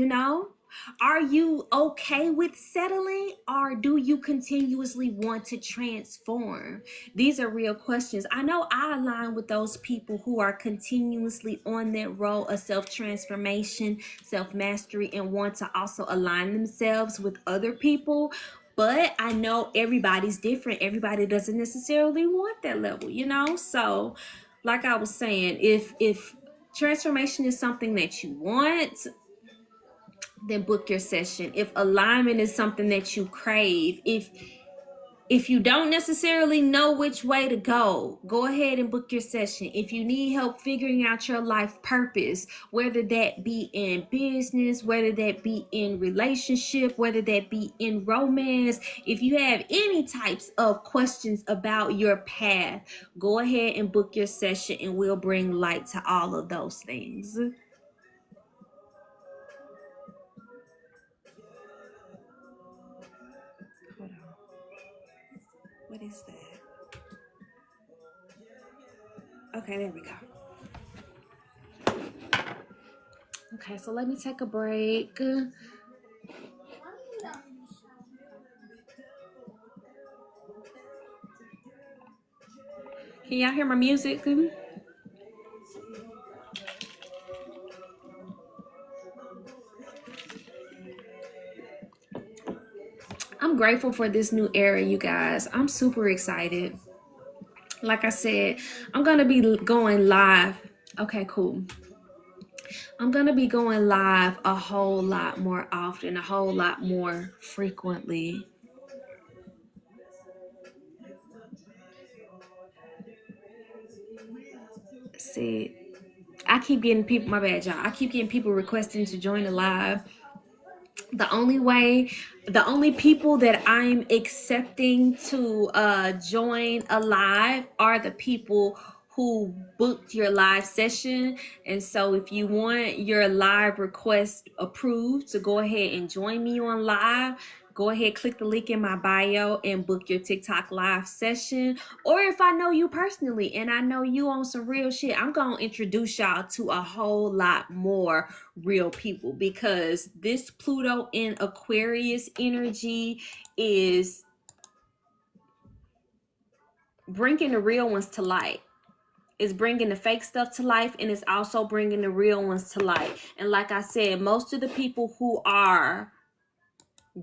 Speaker 1: Are you okay with settling, or do you continuously want to transform? These are real questions. I know I align with those people who are continuously on that road of self-transformation, self-mastery, and want to also align themselves with other people. But I know everybody's different. Everybody doesn't necessarily want that level, So, like I was saying, if transformation is something that you want, then book your session. If alignment is something that you crave, if you don't necessarily know which way to go ahead and book your session. If you need help figuring out your life purpose, whether that be in business, whether that be in relationship, whether that be in romance, if you have any types of questions about your path, go ahead and book your session, and we'll bring light to all of those things. Hold on. What is that? Okay, there we go. Okay, so let me take a break. Can y'all hear my music? I'm grateful for this new era, you guys. I'm super excited. Like I said, I'm going to be going live. Okay, cool. I'm going to be going live a whole lot more often, a whole lot more frequently. See, I keep getting people, my bad, y'all. I keep getting people requesting to join the live. The only people that I'm accepting to join a live are the people who booked your live session. And so if you want your live request approved to go ahead and join me on live, go ahead, click the link in my bio and book your TikTok live session. Or if I know you personally and I know you on some real shit, I'm going to introduce y'all to a whole lot more real people, because this Pluto in Aquarius energy is bringing the real ones to light. It's bringing the fake stuff to life, and it's also bringing the real ones to light. And like I said, most of the people who are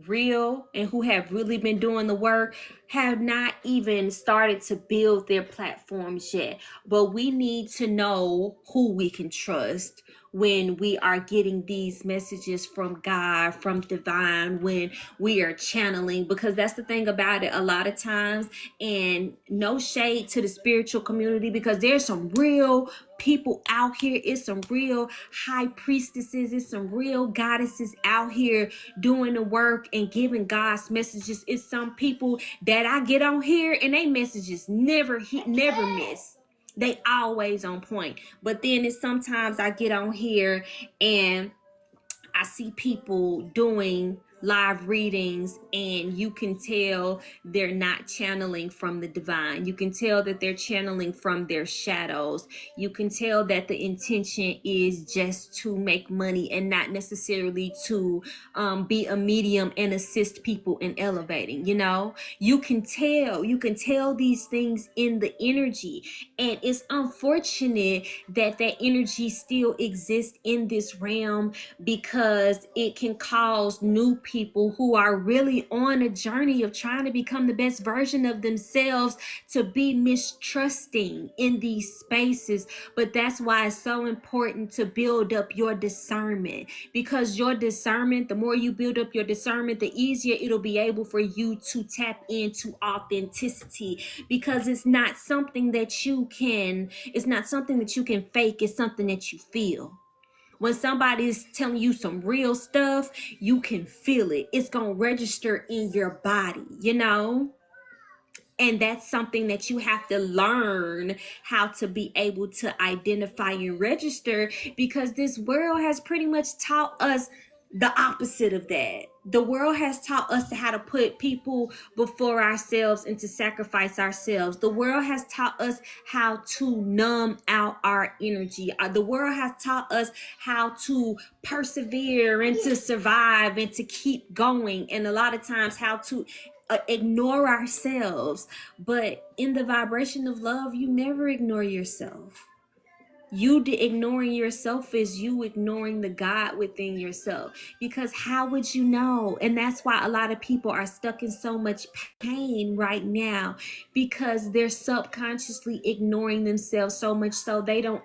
Speaker 1: real and who have really been doing the work have not even started to build their platforms yet. But we need to know who we can trust when we are getting these messages from God, from divine, when we are channeling, because that's the thing about it a lot of times. And no shade to the spiritual community, because there's some real people out here. It's some real high priestesses, it's some real goddesses out here doing the work and giving God's messages. It's some people that I get on here and they messages never miss. They always on point. But then it's sometimes I get on here and I see people doing live readings and you can tell they're not channeling from the divine. You can tell that they're channeling from their shadows. You can tell that the intention is just to make money and not necessarily to be a medium and assist people in elevating. You can tell these things in the energy, and it's unfortunate that energy still exists in this realm, because it can cause new people who are really on a journey of trying to become the best version of themselves to be mistrusting in these spaces. But that's why it's so important to build up your discernment, because your discernment, the more you build up your discernment, the easier it'll be able for you to tap into authenticity, because it's not something that you can fake. It's something that you feel. When somebody is telling you some real stuff, you can feel it. It's going to register in your body, you know? And that's something that you have to learn how to be able to identify and register, because this world has pretty much taught us the opposite of that. The world has taught us how to put people before ourselves and to sacrifice ourselves. The world has taught us how to numb out our energy. The world has taught us how to persevere and to survive and to keep going. And a lot of times how to ignore ourselves. But in the vibration of love, you never ignore yourself. Ignoring yourself is you ignoring the God within yourself, because how would you know? And that's why a lot of people are stuck in so much pain right now, because they're subconsciously ignoring themselves so much so they don't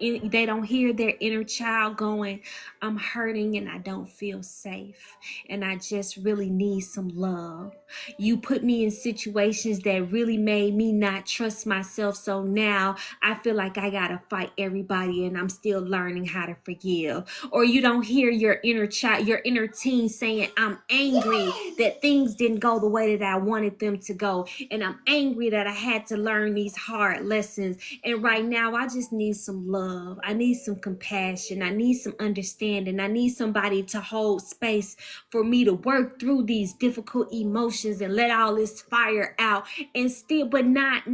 Speaker 1: hear their inner child going, I'm hurting and I don't feel safe and I just really need some love. You put me in situations that really made me not trust myself, so now I feel like I gotta fight everybody and I'm still learning how to forgive. Or you don't hear your inner child, your inner teen saying, I'm angry that things didn't go the way that I wanted them to go, and I'm angry that I had to learn these hard lessons, and right now I just need some love. I need some compassion. I need some understanding. I need somebody to hold space for me to work through these difficult emotions and let all this fire out, and still, but not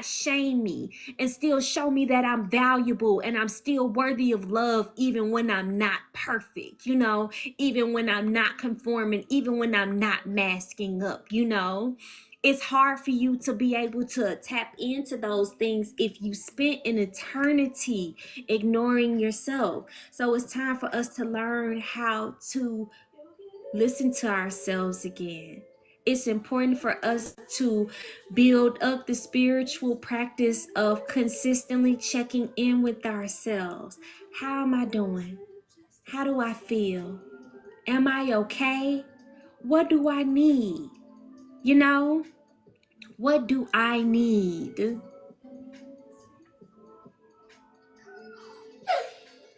Speaker 1: shame me, and still show me that I'm valuable and I'm still worthy of love, even when I'm not perfect, you know, even when I'm not conforming, even when I'm not masking up, you know. It's hard for you to be able to tap into those things if you spent an eternity ignoring yourself. So it's time for us to learn how to listen to ourselves again. It's important for us to build up the spiritual practice of consistently checking in with ourselves. How am I doing? How do I feel? Am I okay? What do I need? You know, what do I need?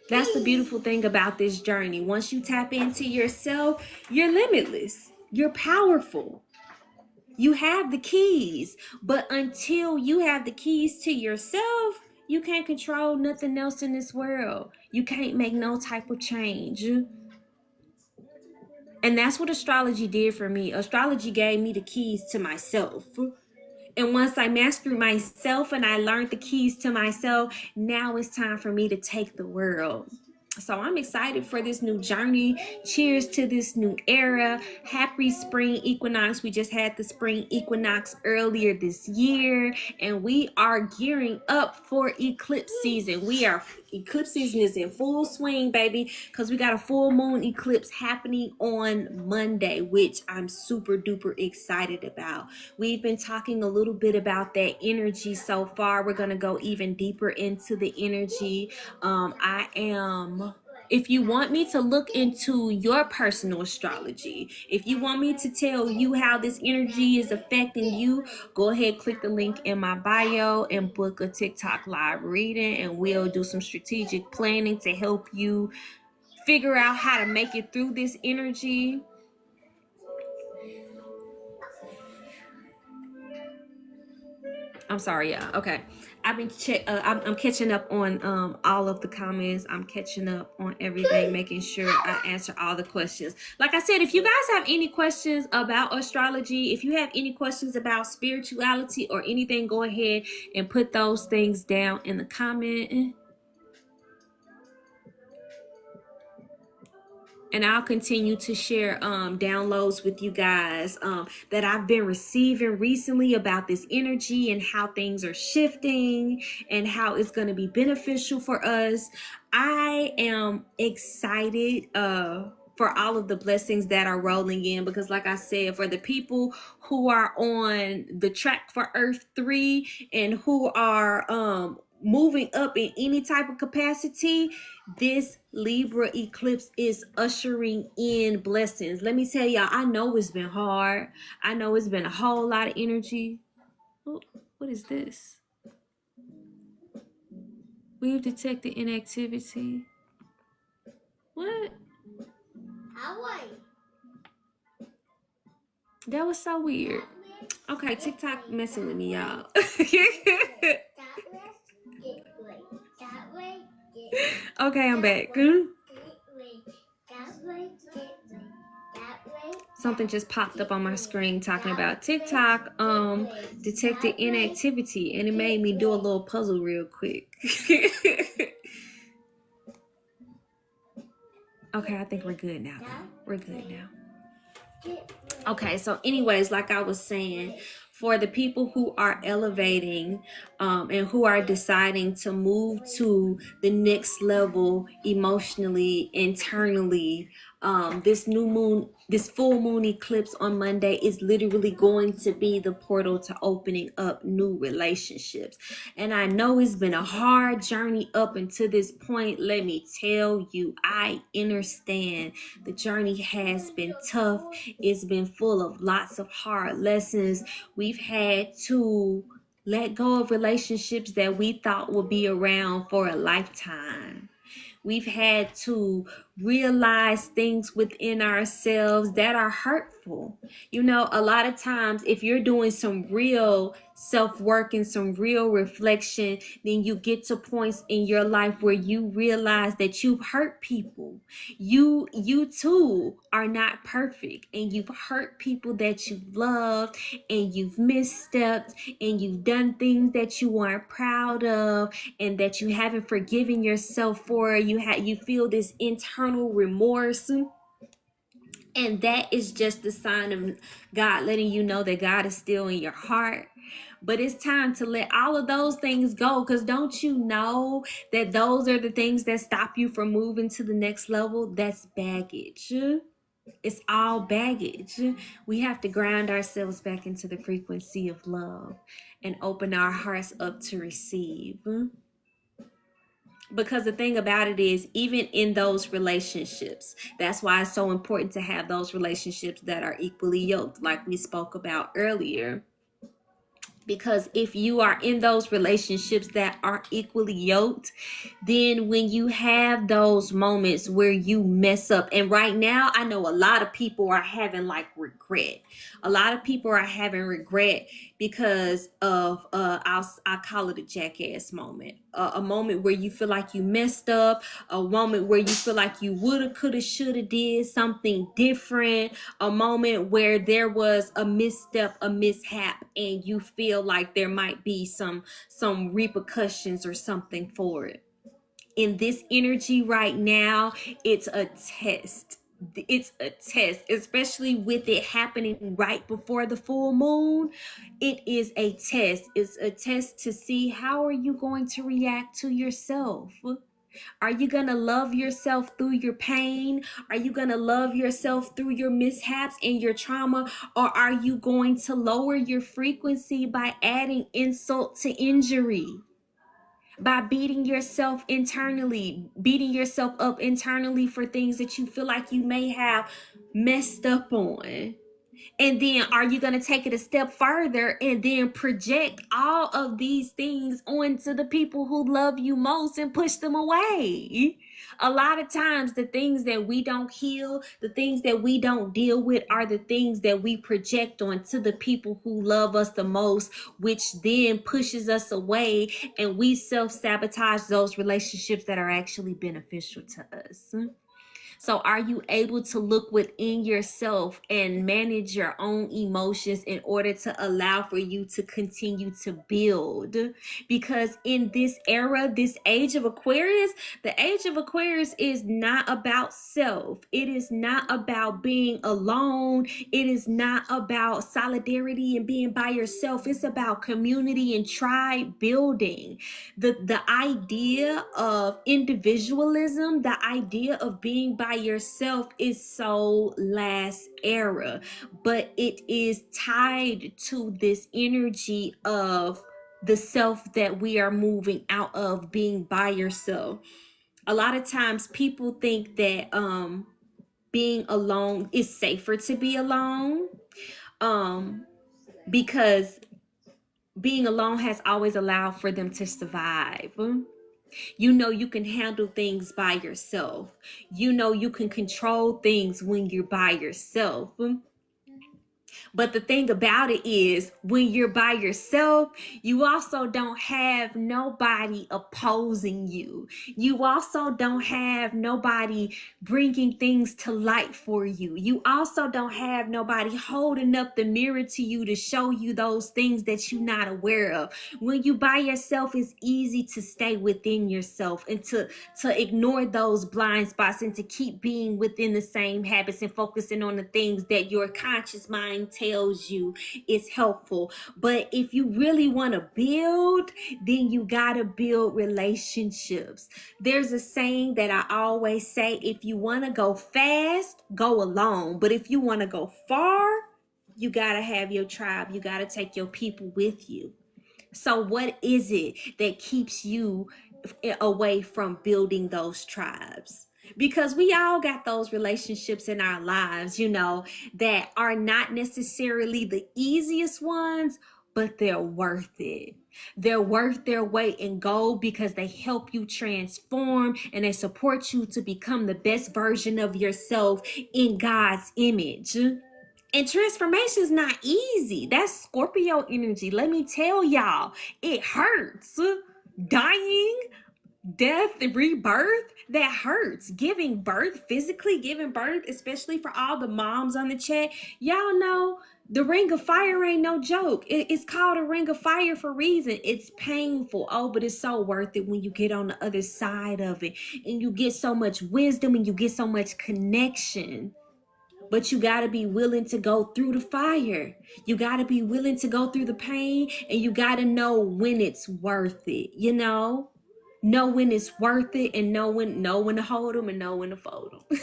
Speaker 1: That's the beautiful thing about this journey. Once you tap into yourself, you're limitless. You're powerful. You have the keys, but until you have the keys to yourself, you can't control nothing else in this world. You can't make no type of change. And that's what astrology did for me. Astrology gave me the keys to myself. And once I mastered myself and I learned the keys to myself, now it's time for me to take the world. So I'm excited for this new journey. Cheers to this new era. Happy spring equinox. We just had the spring equinox earlier this year, and we are gearing up for eclipse season. Eclipse season is in full swing, baby, because we got a full moon eclipse happening on Monday, which I'm super duper excited about. We've been talking a little bit about that energy so far. We're going to go even deeper into the energy. If you want me to look into your personal astrology, if you want me to tell you how this energy is affecting you, go ahead, click the link in my bio and book a TikTok live reading, and we'll do some strategic planning to help you figure out how to make it through this energy. I'm sorry, yeah. Okay, I'm catching up on all of the comments. I'm catching up on everything, making sure I answer all the questions. Like I said, if you guys have any questions about astrology, if you have any questions about spirituality or anything, go ahead and put those things down in the comment. And I'll continue to share downloads with you guys that I've been receiving recently about this energy and how things are shifting and how it's going to be beneficial for us. I am excited for all of the blessings that are rolling in, because like I said, for the people who are on the track for Earth 3 and who are moving up in any type of capacity, this Libra eclipse is ushering in blessings. Let me tell y'all, I know it's been hard. I know it's been a whole lot of energy. Oh, what is this? We've detected inactivity. What? That was so weird. Okay, TikTok messing with me, y'all. Okay, I'm back. Something just popped up on my screen talking about TikTok detected inactivity, and it made me do a little puzzle real quick. Okay, I think we're good now. We're good now. Okay, so anyways, like I was saying, for the people who are elevating and who are deciding to move to the next level emotionally, internally, this full moon eclipse on Monday is literally going to be the portal to opening up new relationships. And I know it's been a hard journey up until this point. Let me tell you, I understand the journey has been tough. It's been full of lots of hard lessons. We've had to let go of relationships that we thought would be around for a lifetime. We've had to realize things within ourselves that are hurtful. You know, a lot of times if you're doing some real self-work and some real reflection, then you get to points in your life where you realize that you've hurt people. You too are not perfect, and you've hurt people that you've loved, and you've misstepped, and you've done things that you weren't proud of, and that you haven't forgiven yourself for. You feel this internal remorse, and that is just the sign of God letting you know that God is still in your heart. But it's time to let all of those things go, because don't you know that those are the things that stop you from moving to the next level? That's baggage. It's all baggage. We have to ground ourselves back into the frequency of love and open our hearts up to receive. Because the thing about it is, even in those relationships, that's why it's so important to have those relationships that are equally yoked, like we spoke about earlier. Because if you are in those relationships that are equally yoked, then when you have those moments where you mess up, and right now I know a lot of people are having like regret. A lot of people are having regret because of I'll call it a jackass moment, a moment where you feel like you messed up, a moment where you feel like you woulda, coulda, shoulda did something different, a moment where there was a misstep, a mishap, and you feel like there might be some repercussions or something for it. In this energy right now, it's a test. It's a test, especially with it happening right before the full moon. It is a test. It's a test to see how are you going to react to yourself. Are you going to love yourself through your pain? Are you going to love yourself through your mishaps and your trauma? Or are you going to lower your frequency by adding insult to injury? By beating yourself internally, beating yourself up internally for things that you feel like you may have messed up on. And then are you going to take it a step further and then project all of these things onto the people who love you most and push them away? A lot of times the things that we don't heal, the things that we don't deal with are the things that we project onto the people who love us the most, which then pushes us away, and we self-sabotage those relationships that are actually beneficial to us. So are you able to look within yourself and manage your own emotions in order to allow for you to continue to build? Because in this era, this age of Aquarius, the age of Aquarius is not about self. It is not about being alone. It is not about solidarity and being by yourself. It's about community and tribe building. The idea of individualism, the idea of being by by yourself is so last era, but it is tied to this energy of the self that we are moving out of, being by yourself. A lot of times people think that being alone is safer to be alone, um because being alone has always allowed for them to survive. You know, you can handle things by yourself. You know, you can control things when you're by yourself. But the thing about it is, when you're by yourself, you also don't have nobody opposing you. You also don't have nobody bringing things to light for you. You also don't have nobody holding up the mirror to you to show you those things that you're not aware of. When you by yourself, it's easy to stay within yourself and to ignore those blind spots and to keep being within the same habits and focusing on the things that your conscious mind tells you is helpful. But if you really want to build, then you got to build relationships. There's a saying that I always say: if you want to go fast, go alone. But if you want to go far, you got to have your tribe. You got to take your people with you. So what is it that keeps you away from building those tribes? Because we all got those relationships in our lives, you know, that are not necessarily the easiest ones, but they're worth it. They're worth their weight in gold because they help you transform and they support you to become the best version of yourself in God's image. And transformation is not easy. That's Scorpio energy. Let me tell y'all, it hurts. Dying, death, and rebirth, that hurts. Giving birth, physically giving birth, especially for all the moms on the chat. Y'all know the ring of fire ain't no joke. It's called a ring of fire for a reason. It's painful. Oh, but it's so worth it when you get on the other side of it and you get so much wisdom and you get so much connection. But you got to be willing to go through the fire. You got to be willing to go through the pain, and you got to know when it's worth it, you know? Know when it's worth it, and know when to hold them and know when to fold them.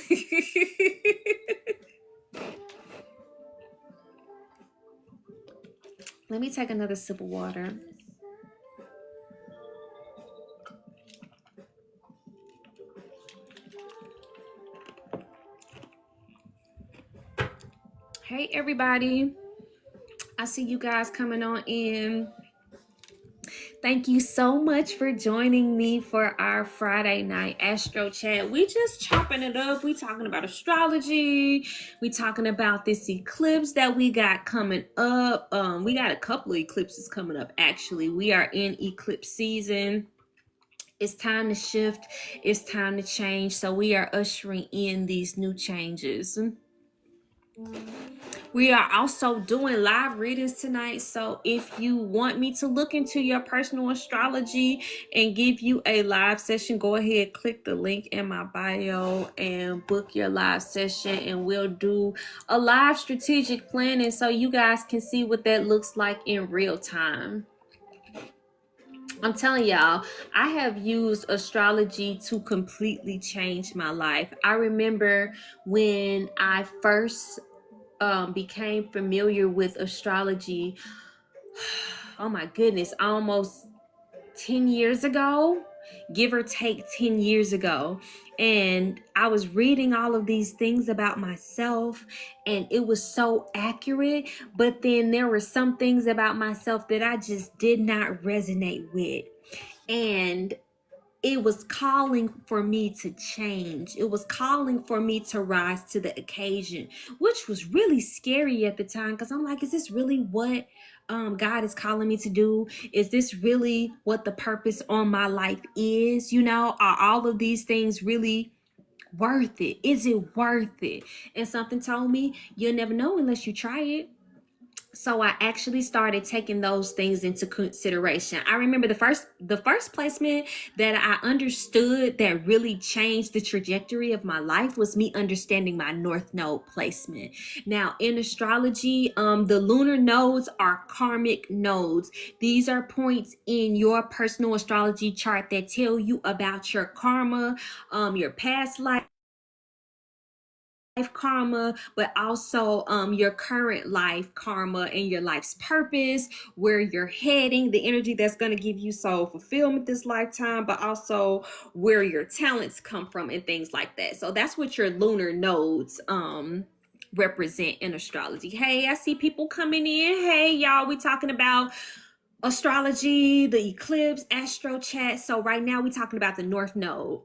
Speaker 1: Let me take another sip of water. Hey, everybody. I see you guys coming on in. Thank you so much for joining me for our Friday night Astro chat. We just chopping it up. We talking about astrology. We talking about this eclipse that we got coming up. We got a couple of eclipses coming up, actually. We are in eclipse season. It's time to shift. It's time to change. So we are ushering in these new changes. We are also doing live readings tonight. So if you want me to look into your personal astrology and give you a live session, go ahead, click the link in my bio and book your live session, and we'll do a live strategic planning so you guys can see what that looks like in real time. I'm telling y'all, I have used astrology to completely change my life. I remember when I first became familiar with astrology, oh my goodness, almost 10 years ago, give or take 10 years ago. And I was reading all of these things about myself, and it was so accurate. But then there were some things about myself that I just did not resonate with. And it was calling for me to change. It was calling for me to rise to the occasion, which was really scary at the time, because I'm like, is this really what God is calling me to do? Is this really what the purpose on my life is? You know, are all of these things really worth it? Is it worth it? And something told me, you'll never know unless you try it. So I actually started taking those things into consideration. I remember the first placement that I understood that really changed the trajectory of my life was me understanding my North Node placement. Now, in astrology, the lunar nodes are karmic nodes. These are points in your personal astrology chart that tell you about your karma, your past life, life karma, but also your current life karma and your life's purpose, where you're heading, the energy that's going to give you soul fulfillment this lifetime, but also where your talents come from and things like that. So that's what your lunar nodes represent in astrology. Hey, I see people coming in. Hey, y'all, we talking about astrology, the eclipse, astro chat. So right now we talking about the north node,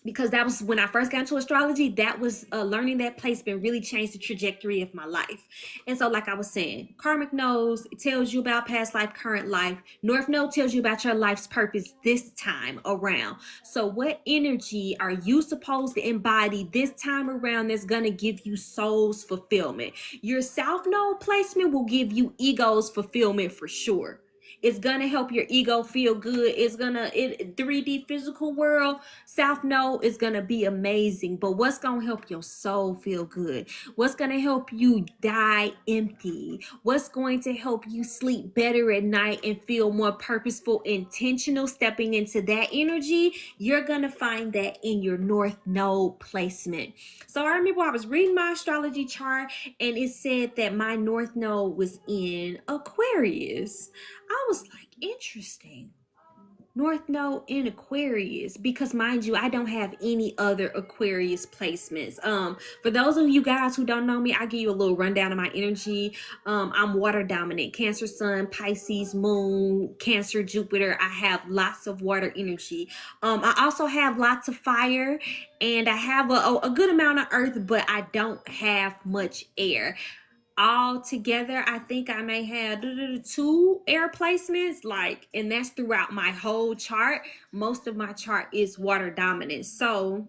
Speaker 1: because that was when I first got into astrology. That was learning that placement really changed the trajectory of my life. And so, like I was saying, karmic knows, it tells you about past life, current life. North node tells you about your life's purpose this time around. So what energy are you supposed to embody this time around that's going to give you soul's fulfillment? Your south node placement will give you ego's fulfillment for sure. It's gonna help your ego feel good. It's gonna 3D physical world. South Node is gonna be amazing. But what's gonna help your soul feel good? What's gonna help you die empty? What's going to help you sleep better at night and feel more purposeful, intentional, stepping into that energy? You're gonna find that in your North Node placement. So I remember I was reading my astrology chart and it said that my North Node was in Aquarius. I was like, interesting. North Node in Aquarius, because mind you, I don't have any other Aquarius placements. For those of you guys who don't know me, I give you a little rundown of my energy. I'm water dominant, Cancer Sun, Pisces Moon, Cancer Jupiter. I have lots of water energy. I also have lots of fire, and I have a good amount of earth, but I don't have much air. All together, I think I may have 2 air placements, like, and that's throughout my whole chart. Most of my chart is water dominant. So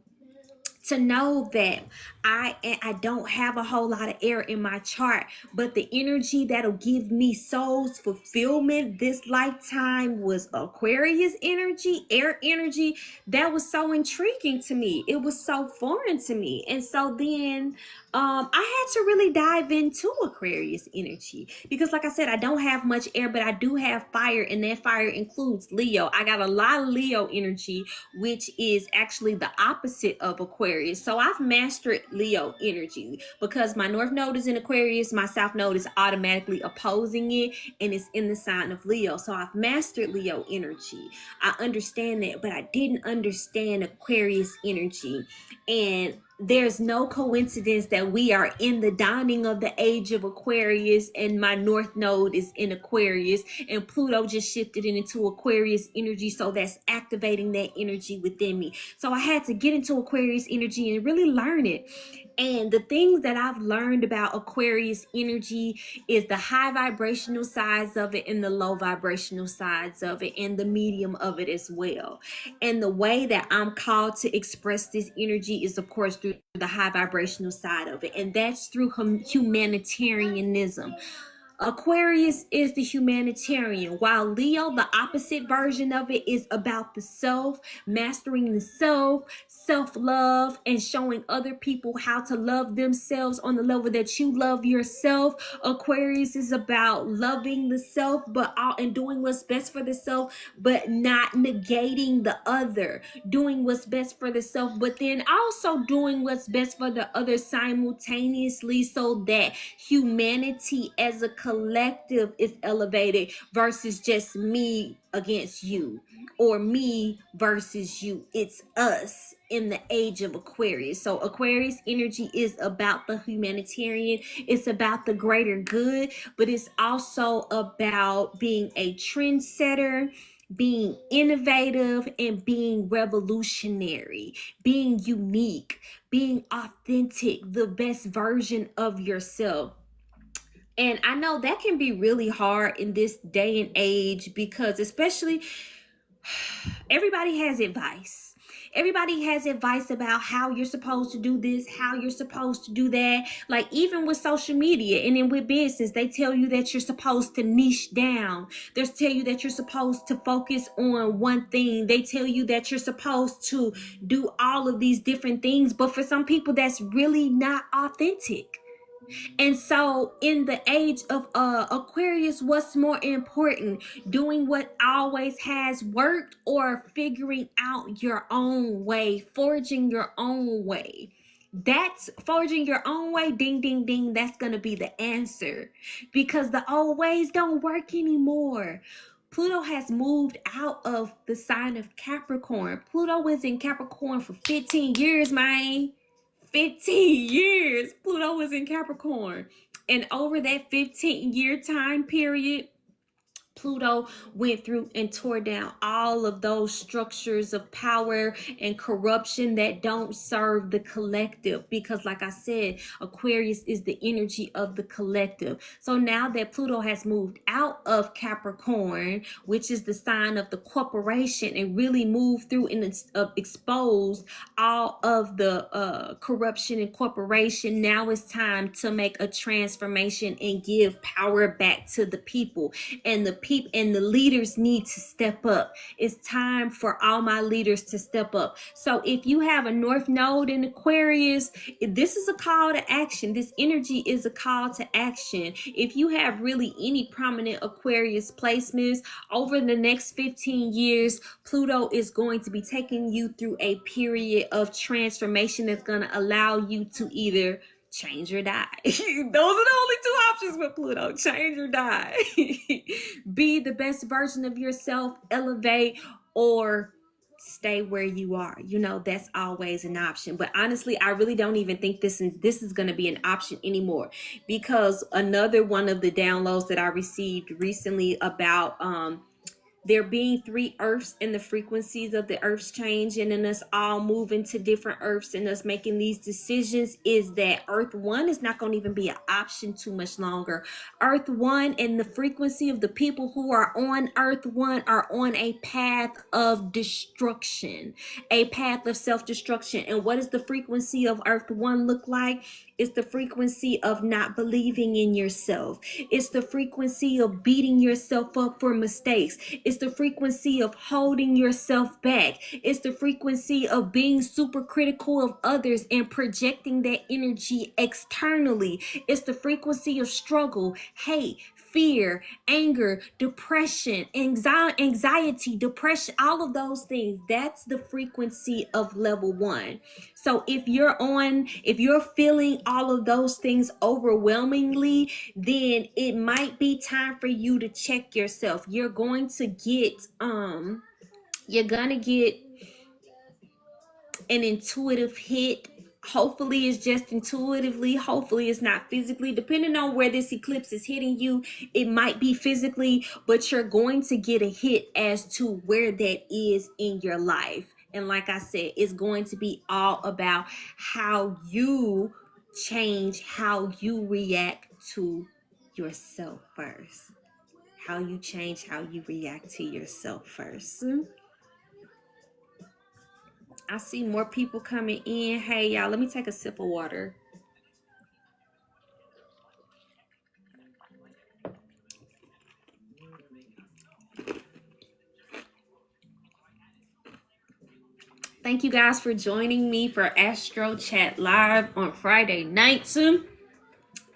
Speaker 1: to know that I don't have a whole lot of air in my chart, but the energy that'll give me soul's fulfillment this lifetime was Aquarius energy, air energy. That was so intriguing to me. It was so foreign to me. And so then I had to really dive into Aquarius energy, because like I said, I don't have much air, but I do have fire, and that fire includes Leo. I got a lot of Leo energy, which is actually the opposite of Aquarius. So I've mastered Leo energy because my North Node is in Aquarius, my South Node is automatically opposing it, and it's in the sign of Leo. So I've mastered Leo energy. I understand that, but I didn't understand Aquarius energy. And there's no coincidence that we are in the dawning of the age of Aquarius, and my North Node is in Aquarius, and Pluto just shifted into Aquarius energy. So that's activating that energy within me. So I had to get into Aquarius energy and really learn it. And the things that I've learned about Aquarius energy is the high vibrational sides of it and the low vibrational sides of it and the medium of it as well. And the way that I'm called to express this energy is, of course, through the high vibrational side of it. And that's through humanitarianism. Aquarius is the humanitarian, while Leo, the opposite version of it, is about the self, mastering the self, self-love, and showing other people how to love themselves on the level that you love yourself. Aquarius is about loving the self, and doing what's best for the self, but not negating the other. Doing what's best for the self, but then also doing what's best for the other simultaneously, so that humanity as a collective is elevated versus just me against you or me versus you. It's us in the age of Aquarius. So Aquarius energy is about the humanitarian, it's about the greater good, but it's also about being a trendsetter, being innovative, and being revolutionary, being unique, being authentic, the best version of yourself. And I know that can be really hard in this day and age, because especially everybody has advice. Everybody has advice about how you're supposed to do this, how you're supposed to do that. Like, even with social media and then with business, they tell you that you're supposed to niche down. They tell you that you're supposed to focus on one thing. They tell you that you're supposed to do all of these different things. But for some people, that's really not authentic. And so in the age of Aquarius, what's more important, doing what always has worked, or figuring out your own way, forging your own way? That's forging your own way. Ding, ding, ding. That's going to be the answer, because the old ways don't work anymore. Pluto has moved out of the sign of Capricorn. Pluto was in Capricorn for 15 years, man. 15 years Pluto was in Capricorn. And over that 15-year time period, Pluto went through and tore down all of those structures of power and corruption that don't serve the collective. Because, like I said, Aquarius is the energy of the collective. So now that Pluto has moved out of Capricorn, which is the sign of the corporation, and really moved through and exposed all of the corruption and corporation, now it's time to make a transformation and give power back to the people. And the leaders need to step up. It's time for all my leaders to step up. So if you have a North Node in Aquarius, this is a call to action. This energy is a call to action. If you have really any prominent Aquarius placements over the next 15 years, Pluto is going to be taking you through a period of transformation that's going to allow you to either change or die. Those are the only two options with Pluto: change or die. Be the best version of yourself, elevate, or stay where you are. You know, that's always an option. But honestly, I really don't even think this is going to be an option anymore, because another one of the downloads that I received recently about there being 3 earths and the frequencies of the earths changing and us all moving to different earths and us making these decisions is that Earth 1 is not going to even be an option too much longer. Earth 1 and the frequency of the people who are on Earth 1 are on a path of destruction, a path of self-destruction. And what does the frequency of Earth 1 look like? It's the frequency of not believing in yourself. It's the frequency of beating yourself up for mistakes. It's the frequency of holding yourself back. It's the frequency of being super critical of others and projecting that energy externally. It's the frequency of struggle, hate, fear, anger, depression, anxiety, depression, all of those things. That's the frequency of level 1. So if you're feeling all of those things overwhelmingly, then it might be time for you to check yourself. You're going to get an intuitive hit. Hopefully it's just intuitively, hopefully it's not physically. Depending on where this eclipse is hitting you, it might be physically, but you're going to get a hit as to where that is in your life. And like I said, it's going to be all about how you change, how you react to yourself first. How you change, how you react to yourself first. I see more people coming in. Hey, y'all, let me take a sip of water. Thank you guys for joining me for Astro Chat Live on Friday nights.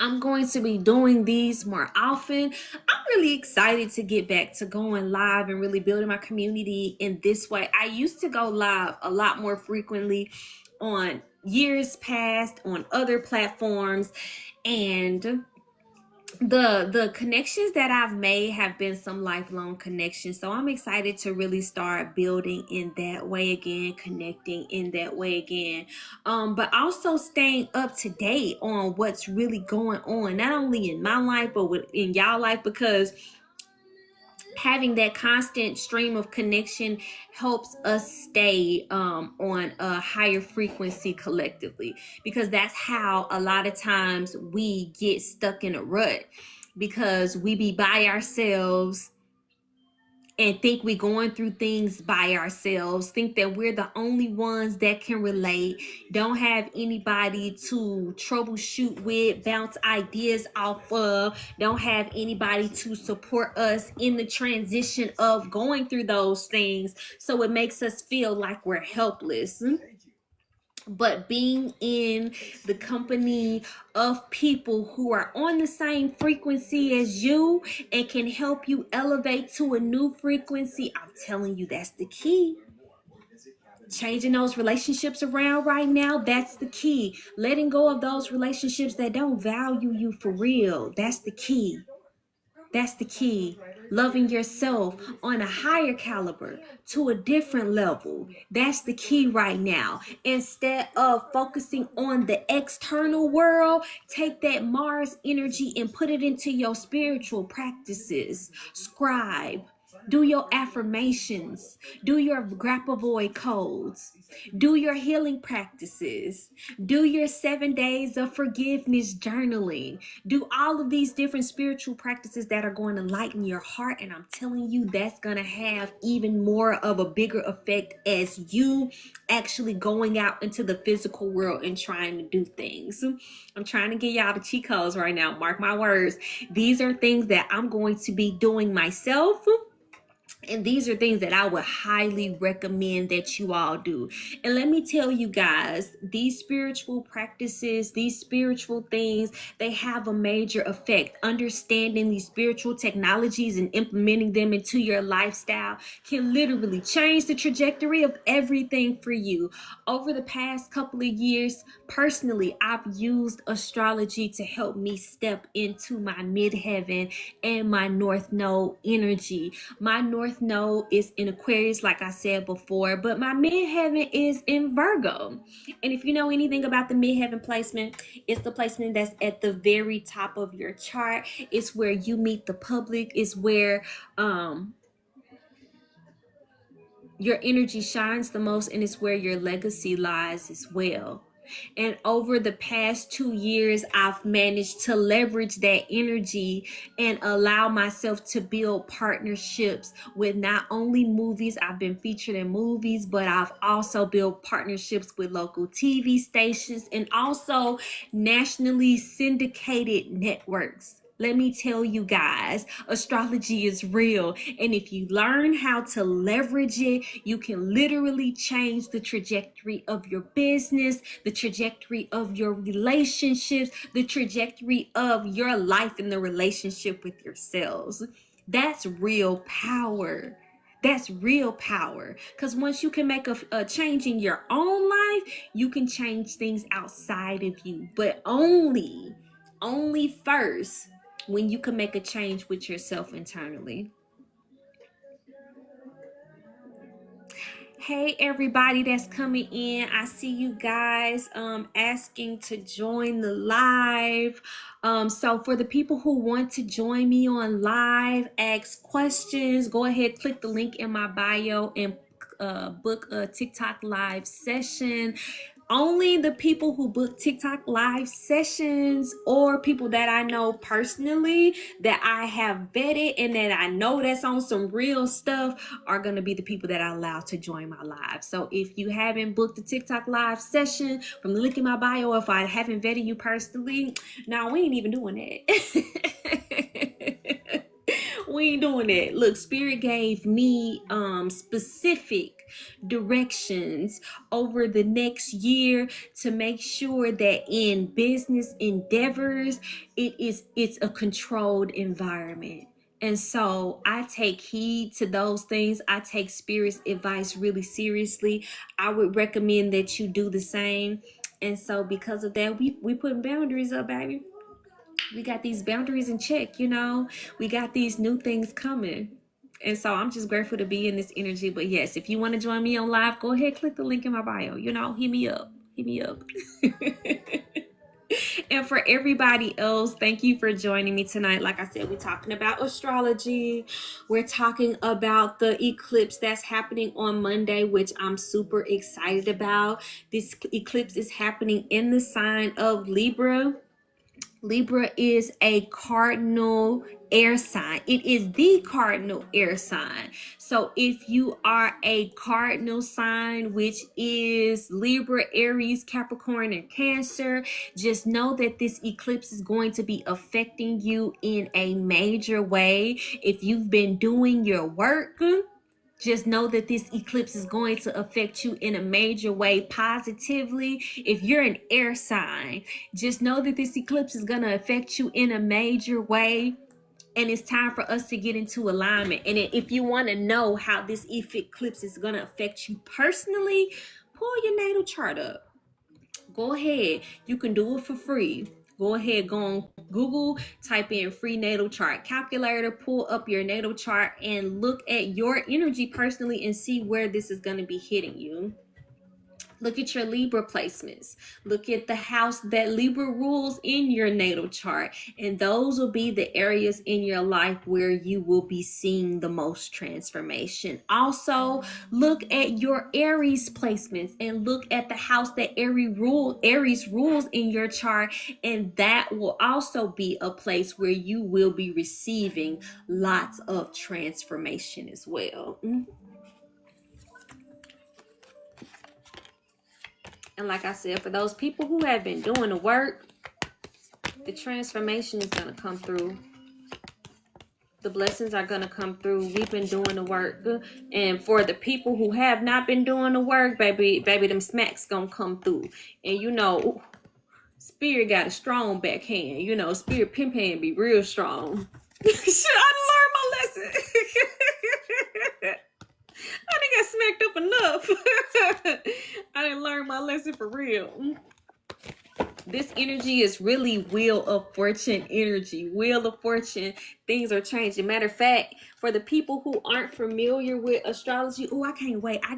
Speaker 1: I'm going to be doing these more often. I'm really excited to get back to going live and really building my community in this way. I used to go live a lot more frequently on years past on other platforms, and the connections that I've made have been some lifelong connections. So I'm excited to really start building in that way again, connecting in that way again, but also staying up to date on what's really going on, not only in my life but in y'all life, because having that constant stream of connection helps us stay on a higher frequency collectively, because that's how a lot of times we get stuck in a rut, because we be by ourselves and think we're going through things by ourselves, think that we're the only ones that can relate, don't have anybody to troubleshoot with, bounce ideas off of, don't have anybody to support us in the transition of going through those things. So it makes us feel like we're helpless. But being in the company of people who are on the same frequency as you and can help you elevate to a new frequency, I'm telling you, that's the key. Changing those relationships around right now, that's the key. Letting go of those relationships that don't value you for real, that's the key. That's the key. Loving yourself on a higher caliber, to a different level. That's the key right now. Instead of focusing on the external world, take that Mars energy and put it into your spiritual practices. Scribe. Do your affirmations. Do your Grapavoid codes. Do your healing practices. Do your 7 days of forgiveness journaling. Do all of these different spiritual practices that are going to lighten your heart. And I'm telling you, that's going to have even more of a bigger effect as you actually going out into the physical world and trying to do things. I'm trying to get y'all the cheat codes right now. Mark my words. These are things that I'm going to be doing myself. And these are things that I would highly recommend that you all do. And let me tell you guys, these spiritual practices, these spiritual things, they have a major effect. Understanding these spiritual technologies and implementing them into your lifestyle can literally change the trajectory of everything for you. Over the past couple of years, personally, I've used astrology to help me step into my midheaven and my North Node energy. My North Node is in Aquarius, like I said before, but my midheaven is in Virgo. And if you know anything about the midheaven placement, it's the placement that's at the very top of your chart. It's where you meet the public. It's where your energy shines the most, and it's where your legacy lies as well. And over the past 2 years, I've managed to leverage that energy and allow myself to build partnerships with not only movies. I've been featured in movies, but I've also built partnerships with local TV stations and also nationally syndicated networks. Let me tell you guys, astrology is real. And if you learn how to leverage it, you can literally change the trajectory of your business, the trajectory of your relationships, the trajectory of your life and the relationship with yourselves. That's real power. That's real power. Because once you can make a change in your own life, you can change things outside of you. But only first when you can make a change with yourself internally. Hey everybody that's coming in, I see you guys asking to join the live. So for the people who want to join me on live, ask questions, go ahead, click the link in my bio and book a TikTok live session. Only the people who book TikTok live sessions or people that I know personally that I have vetted and that I know that's on some real stuff are going to be the people that I allow to join my live. So if you haven't booked a TikTok live session from the link in my bio, if I haven't vetted you personally, no, we ain't even doing that. We ain't doing that. Look, Spirit gave me specific directions over the next year to make sure that in business endeavors it's a controlled environment. And so I take heed to those things. I take Spirit's advice really seriously. I would recommend that you do the same. And so because of that, we put boundaries up, baby. We got these boundaries in check, we got these new things coming. And so I'm just grateful to be in this energy. But yes, if you want to join me on live, go ahead, click the link in my bio, hit me up. And for everybody else, thank you for joining me tonight. Like I said, we're talking about astrology. We're talking about the eclipse that's happening on Monday, which I'm super excited about. This eclipse is happening in the sign of Libra. Libra is a cardinal air sign. It is the cardinal air sign. So if you are a cardinal sign, which is Libra, Aries, Capricorn, and Cancer, just know that this eclipse is going to be affecting you in a major way. If you've been doing your work, just know that this eclipse is going to affect you in a major way positively. If you're an air sign, just know that this eclipse is going to affect you in a major way. and it's time for us to get into alignment. And if you want to know how this eclipse is going to affect you personally, pull your natal chart up. Go ahead. You can do it for free. Go ahead, go on Google, type in free natal chart calculator, pull up your natal chart, and look at your energy personally and see where this is going to be hitting you. Look at your Libra placements. Look at the house that Libra rules in your natal chart. And those will be the areas in your life where you will be seeing the most transformation. Also, look at your Aries placements and look at the house that Aries rules in your chart. And that will also be a place where you will be receiving lots of transformation as well. And like I said, for those people who have been doing the work, the transformation is going to come through. The blessings are going to come through. We've been doing the work. And for the people who have not been doing the work, baby, them smacks going to come through. And you know, Spirit got a strong backhand. You know, Spirit pimp hand be real strong. Shit, I learned my lesson. I didn't get smacked up enough. I didn't learn my lesson for real. This energy is really Wheel of Fortune energy. Wheel of Fortune, things are changing. Matter of fact, for the people who aren't familiar with astrology, oh, I can't wait. I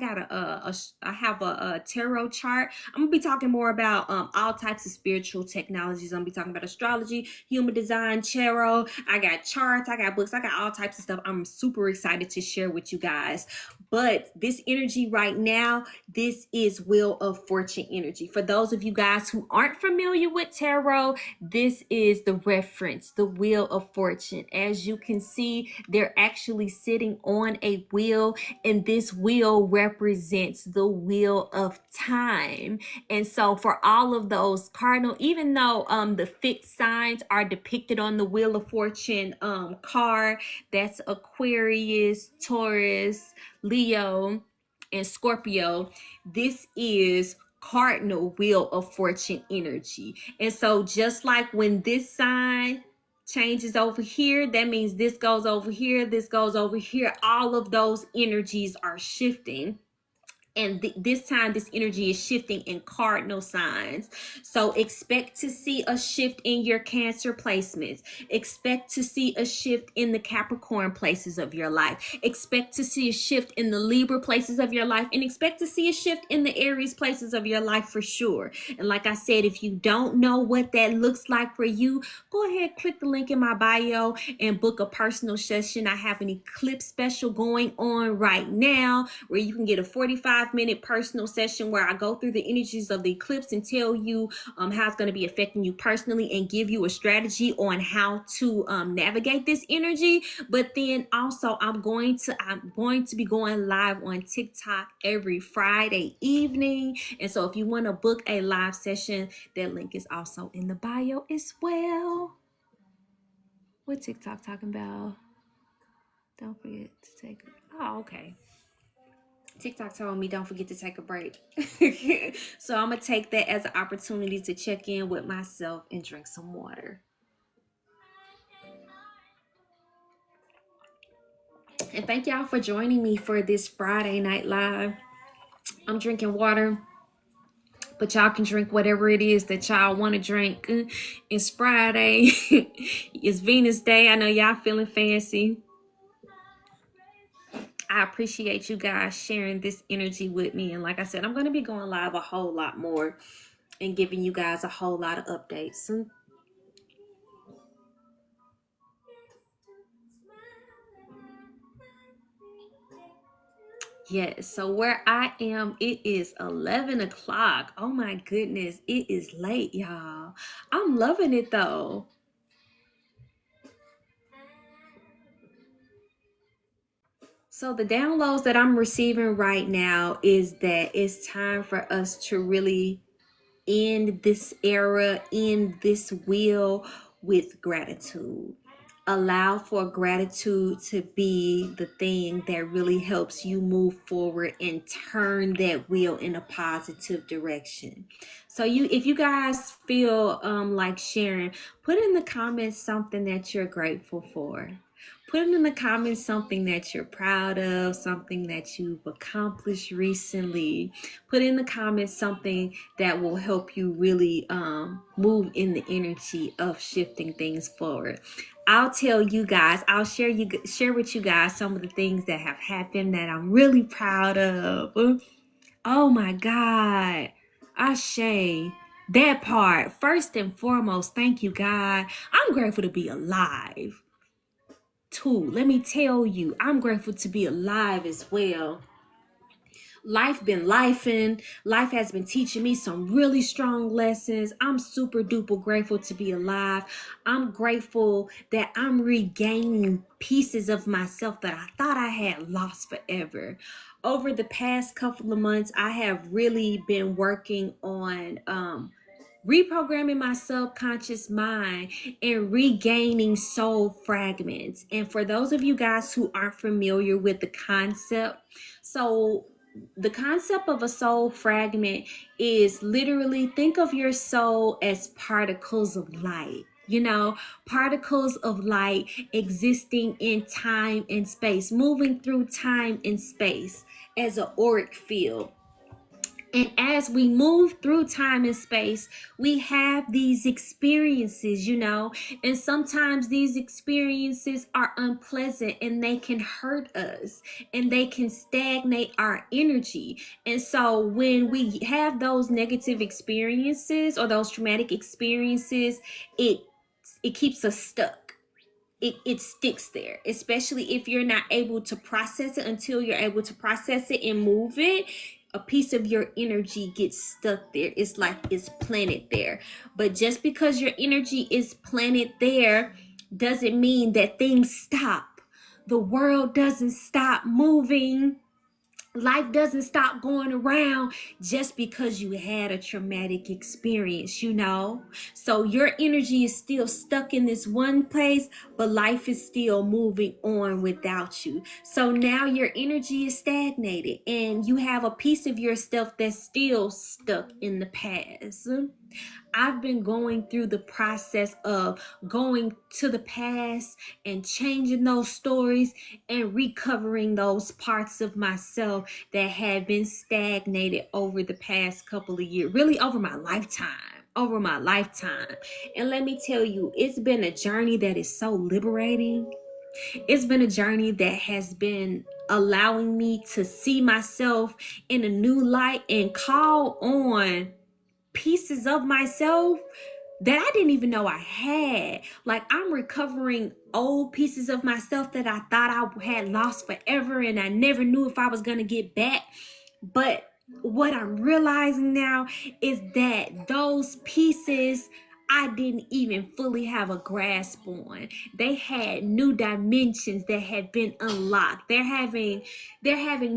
Speaker 1: have a tarot chart. I'm gonna be talking more about all types of spiritual technologies. I'm gonna be talking about astrology, human design, tarot. I got charts, I got books, I got all types of stuff. I'm super excited to share with you guys. But this energy right now, this is Wheel of Fortune energy. For those of you guys who aren't familiar with tarot, this is the reference, the Wheel of Fortune. As you can see, they're actually sitting on a wheel, and this wheel represents the wheel of time. And so for all of those cardinal, even though the fixed signs are depicted on the Wheel of Fortune card, that's Aquarius, Taurus, Leo, and Scorpio, this is cardinal Wheel of Fortune energy. And so just like when this sign changes over here, that means this goes over here, this goes over here. All of those energies are shifting. And this time, this energy is shifting in cardinal signs. So expect to see a shift in your Cancer placements. Expect to see a shift in the Capricorn places of your life. Expect to see a shift in the Libra places of your life. And expect to see a shift in the Aries places of your life for sure. And like I said, if you don't know what that looks like for you, go ahead, click the link in my bio and book a personal session. I have an eclipse special going on right now where you can get a 45-minute personal session where I go through the energies of the eclipse and tell you how it's going to be affecting you personally and give you a strategy on how to navigate this energy. But then also I'm going to be going live on TikTok every Friday evening. And so if you want to book a live session, that link is also in the bio as well. What TikTok talking about? Don't forget to take it. Oh, okay. TikTok told me don't forget to take a break. So I'm going to take that as an opportunity to check in with myself and drink some water. And thank y'all for joining me for this Friday night live. I'm drinking water, but y'all can drink whatever it is that y'all want to drink. It's Friday. It's Venus Day. I know y'all feeling fancy. I appreciate you guys sharing this energy with me. And like I said, I'm going to be going live a whole lot more and giving you guys a whole lot of updates. Yes, so where I am, it is 11 o'clock. Oh my goodness, it is late, y'all. I'm loving it though. So the downloads that I'm receiving right now is that it's time for us to really end this era, end this wheel with gratitude. Allow for gratitude to be the thing that really helps you move forward and turn that wheel in a positive direction. So if you guys feel like sharing, put in the comments something that you're grateful for. Put in the comments something that you're proud of, something that you've accomplished recently. Put in the comments something that will help you really move in the energy of shifting things forward. I'll tell you guys, I'll share with you guys some of the things that have happened that I'm really proud of. Oh my God. Ashe. That part. First and foremost, thank you, God. I'm grateful to be alive. Too. Let me tell you, I'm grateful to be alive as well. Life been lifing. Life has been teaching me some really strong lessons. I'm super duper grateful to be alive. I'm grateful that I'm regaining pieces of myself that I thought I had lost forever. Over the past couple of months, I have really been working on reprogramming my subconscious mind and regaining soul fragments. And for those of you guys who aren't familiar with the concept, so the concept of a soul fragment is literally, think of your soul as particles of light. You know, particles of light existing in time and space, moving through time and space as an auric field. And as we move through time and space, we have these experiences, you know, and sometimes these experiences are unpleasant and they can hurt us and they can stagnate our energy. And so when we have those negative experiences or those traumatic experiences, it keeps us stuck. It sticks there, especially if you're not able to process it. Until you're able to process it and move it, a piece of your energy gets stuck there. It's like it's planted there. But just because your energy is planted there doesn't mean that things stop. The world doesn't stop moving. Life doesn't stop going around just because you had a traumatic experience, you know? So your energy is still stuck in this one place, but life is still moving on without you. So now your energy is stagnated and you have a piece of yourself that's still stuck in the past. I've been going through the process of going to the past and changing those stories and recovering those parts of myself that had been stagnated over the past couple of years, really over my lifetime. And let me tell you, it's been a journey that is so liberating. It's been a journey that has been allowing me to see myself in a new light and call on pieces of myself that I didn't even know I had. Like, I'm recovering old pieces of myself that I thought I had lost forever and I never knew if I was going to get back. But what I'm realizing now is that those pieces I didn't even fully have a grasp on. They had new dimensions that had been unlocked. They're having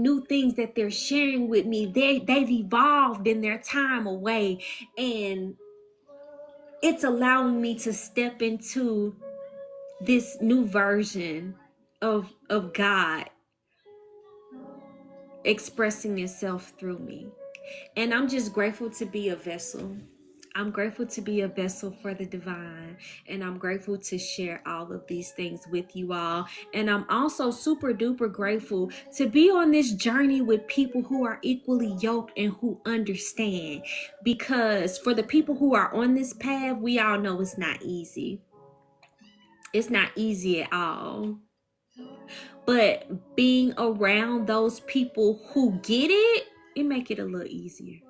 Speaker 1: new things that they're sharing with me. They've evolved in their time away, and it's allowing me to step into this new version of God expressing itself through me. And I'm just grateful to be a vessel. I'm grateful to be a vessel for the divine, and I'm grateful to share all of these things with you all. And I'm also super duper grateful to be on this journey with people who are equally yoked and who understand. Because for the people who are on this path, we all know it's not easy. It's not easy at all. But being around those people who get it, it make it a little easier.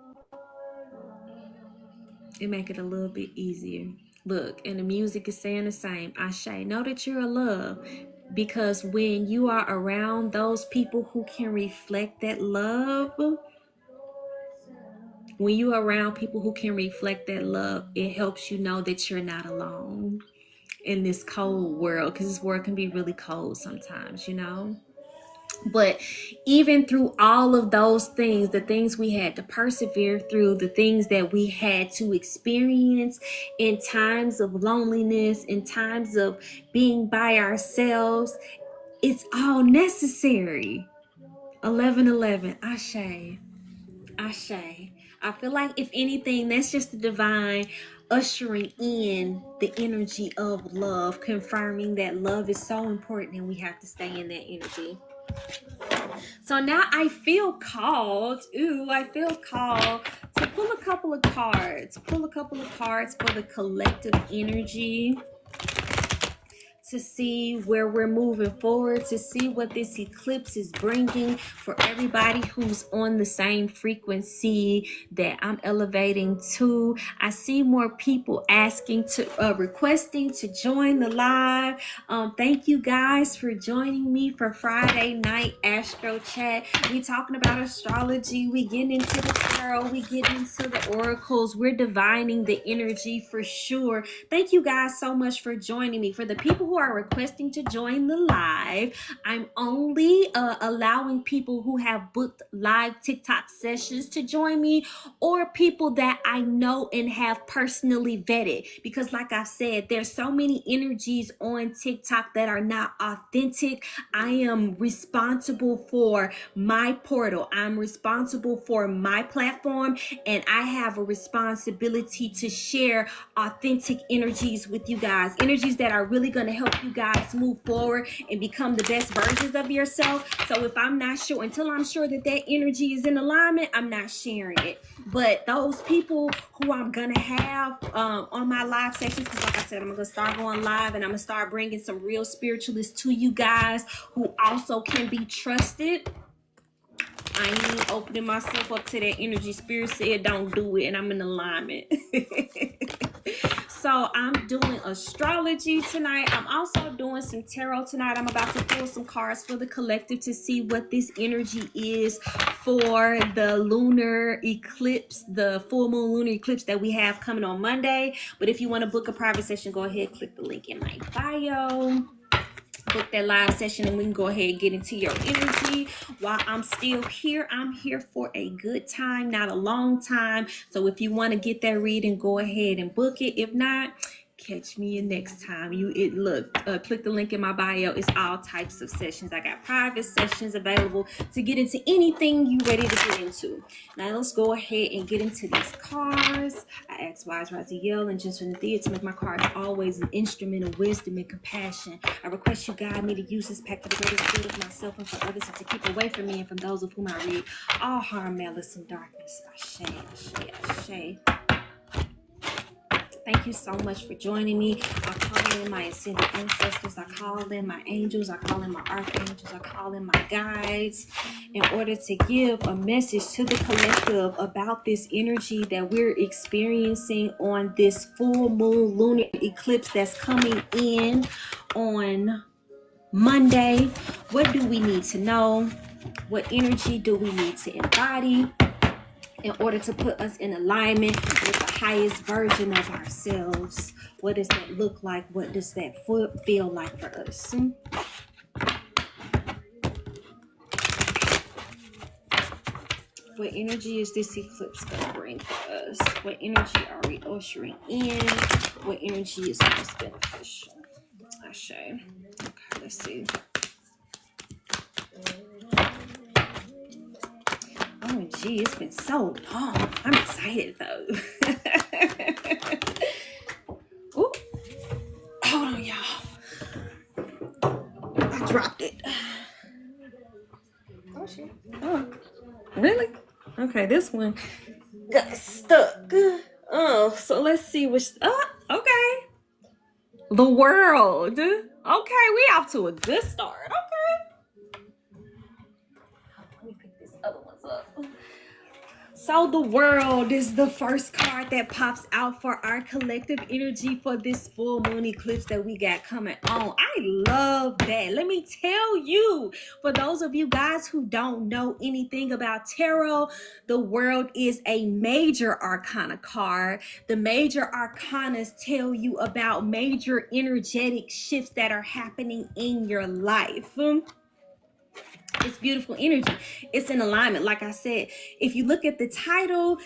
Speaker 1: It make it a little bit easier. Look, and the music is saying the same. Ashe, know that you're a love. Because when you are around those people who can reflect that love, when you are around people who can reflect that love, it helps you know that you're not alone in this cold world. Because this world can be really cold sometimes, you know? But even through all of those things, the things we had to persevere through, the things that we had to experience in times of loneliness, in times of being by ourselves, it's all necessary. 11:11. Ashe. Ashe. I feel like if anything, that's just the divine ushering in the energy of love, confirming that love is so important and we have to stay in that energy. So now I feel called, I feel called to pull a couple of cards. Pull a couple of cards for the collective energy, to see where we're moving forward, to see what this eclipse is bringing for everybody who's on the same frequency that I'm elevating to. I see more people asking to requesting to join the live. Thank you guys for joining me for Friday night Astro chat. We talking about astrology, we getting into the tarot, we getting into the oracles, we're divining the energy for sure. Thank you guys so much for joining me. For the people who are requesting to join the live, I'm only allowing people who have booked live TikTok sessions to join me, or people that I know and have personally vetted, because like I said, there's so many energies on TikTok that are not authentic. I am responsible for my portal, I'm responsible for my platform, and I have a responsibility to share authentic energies with you guys, energies that are really going to help you guys move forward and become the best versions of yourself. So if I'm not sure, until I'm sure that that energy is in alignment, I'm not sharing it. But those people who I'm gonna have on my live sessions, because like I said, I'm gonna start going live, and I'm gonna start bringing some real spiritualists to you guys who also can be trusted. I ain't opening myself up to that energy. Spirit said don't do it, and I'm in alignment. So I'm doing astrology tonight. I'm also doing some tarot tonight. I'm about to pull some cards for the collective to see what this energy is for the lunar eclipse, the full moon lunar eclipse that we have coming on Monday. But if you want to book a private session, go ahead, click the link in my bio. Book that live session, and we can go ahead and get into your energy. While I'm still here, I'm here for a good time, not a long time. So if you want to get that reading, go ahead and book it. If not, catch me next time. Click the link in my bio. It's all types of sessions. I got private sessions available to get into anything you ready to get into. Now let's go ahead and get into these cards. I asked Wise Raziel and Just from the Theater to make my cards always an instrument of wisdom and compassion. I request you guide me to use this pack for the greatest good of myself and for others, and to keep away from me and from those of whom I read all harm, malice, and darkness. Ashe, ashe, ashe. Thank you so much for joining me. I call in my ascended ancestors. I call in my angels. I call in my archangels. I call in my guides in order to give a message to the collective about this energy that we're experiencing on this full moon lunar eclipse that's coming in on Monday. What do we need to know? What energy do we need to embody in order to put us in alignment with the highest version of ourselves? What does that look like? What does that feel like for us? What energy is this eclipse going to bring for us? What energy are we ushering in? What energy is most beneficial? Ashe. Okay, let's see. Oh, gee, it's been so long. I'm excited, though. Ooh. Hold on, y'all. I dropped it. Oh, shit. Oh, really? Okay, this one got stuck. Oh, so let's see which. Oh, okay. The world. Okay, we off to a good start. Okay. Let me pick these other ones up. So the world is the first card that pops out for our collective energy for this full moon eclipse that we got coming on. I love that. Let me tell you, for those of you guys who don't know anything about tarot, the world is a major arcana card. The major arcanas tell you about major energetic shifts that are happening in your life. It's beautiful energy. It's in alignment. Like I said, if you look at the title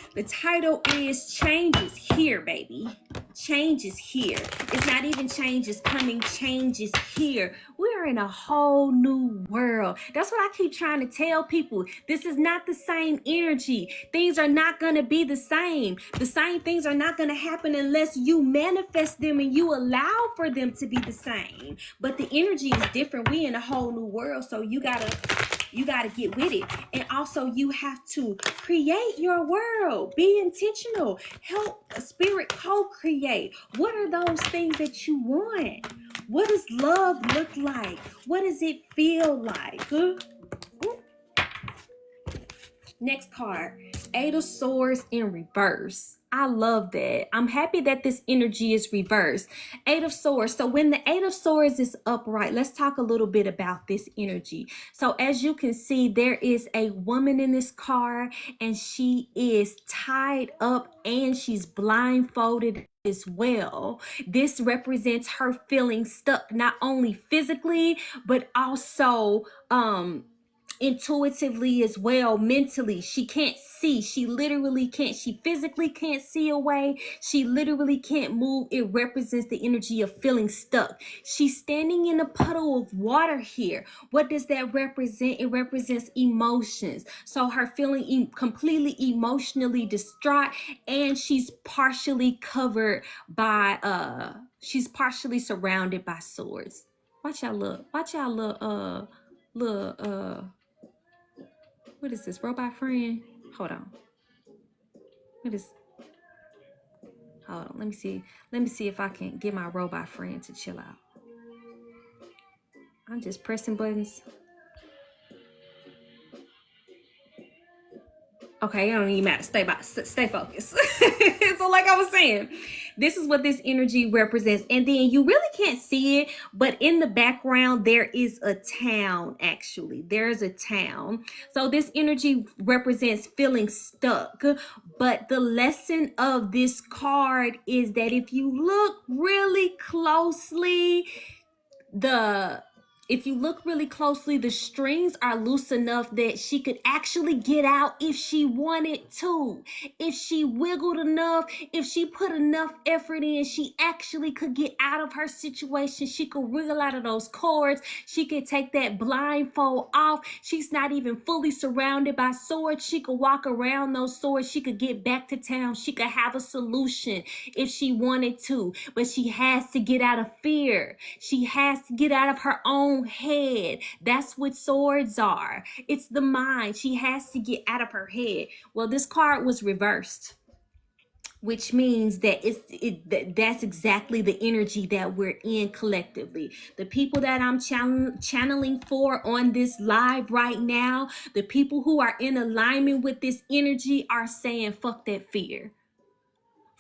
Speaker 1: is changes here, baby. Changes here. It's not even changes coming, changes here. We are in a whole new world. That's what I keep trying to tell people. This is not the same energy. Things are not going to be the same. The same things are not going to happen unless you manifest them and you allow for them to be the same. But the energy is different. We in a whole new world. So you gotta get with it. And also you have to create your world. Be intentional. Help spirit co-create. What are those things that you want? What does love look like? What does it feel like? Next card, Eight of Swords in reverse. I love that. I'm happy that this energy is reversed. Eight of Swords. So when the Eight of Swords is upright, let's talk a little bit about this energy. So as you can see, there is a woman in this card and she is tied up and she's blindfolded as well. This represents her feeling stuck, not only physically, but also intuitively as well, mentally. She can't see. She literally can't. She physically can't see away. She literally can't move. It represents the energy of feeling stuck. She's standing in a puddle of water here. What does that represent? It represents emotions. So her feeling completely emotionally distraught, and she's partially covered by she's partially surrounded by swords. Watch y'all look. Watch y'all look what is this, robot friend? Hold on. What is, hold on, let me see if I can get my robot friend to chill out. I'm just pressing buttons. Okay, it don't even matter. Stay focused. So like I was saying, this is what this energy represents. And then you really can't see it, but in the background, there is a town, actually. There's a town. So this energy represents feeling stuck. But the lesson of this card is that if you look really closely, the strings are loose enough that she could actually get out if she wanted to. If she wiggled enough, if she put enough effort in, she actually could get out of her situation. She could wiggle out of those cords. She could take that blindfold off. She's not even fully surrounded by swords. She could walk around those swords. She could get back to town. She could have a solution if she wanted to, but she has to get out of fear. She has to get out of her own head. That's what swords are. It's the mind. She has to get out of her head. Well, this card was reversed, which means that that's exactly the energy that we're in collectively. The people that I'm channeling for on this live right now, the people who are in alignment with this energy are saying, fuck that fear.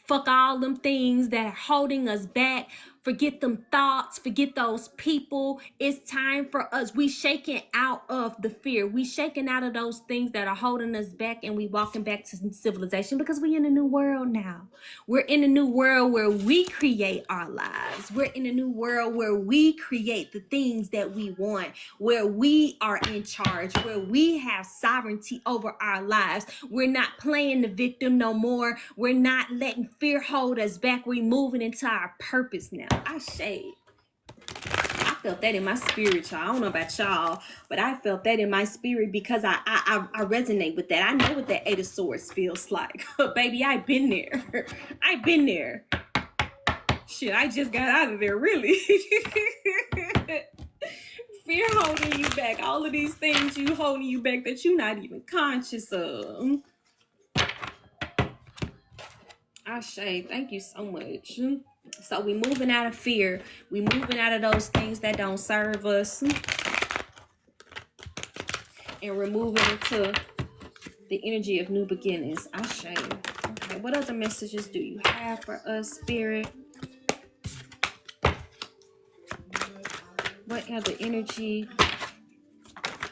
Speaker 1: Fuck all them things that are holding us back. Forget them thoughts. Forget those people. It's time for us. We shaking out of the fear. We shaking out of those things that are holding us back, and we walking back to civilization because we in a new world now. We're in a new world where we create our lives. We're in a new world where we create the things that we want, where we are in charge, where we have sovereignty over our lives. We're not playing the victim no more. We're not letting fear hold us back. We're moving into our purpose now. I felt that in my spirit, y'all. I don't know about y'all, but I felt that in my spirit because I resonate with that. I know what that Eight of Swords feels like. Baby, I've been there. I've been there. Shit, I just got out of there, really. Fear holding you back. All of these things you holding you back that you're not even conscious of. Ashe, thank you so much. So we moving out of fear. We moving out of those things that don't serve us. And we're moving into the energy of new beginnings. Ashe. Okay, what other messages do you have for us, Spirit? What other energy,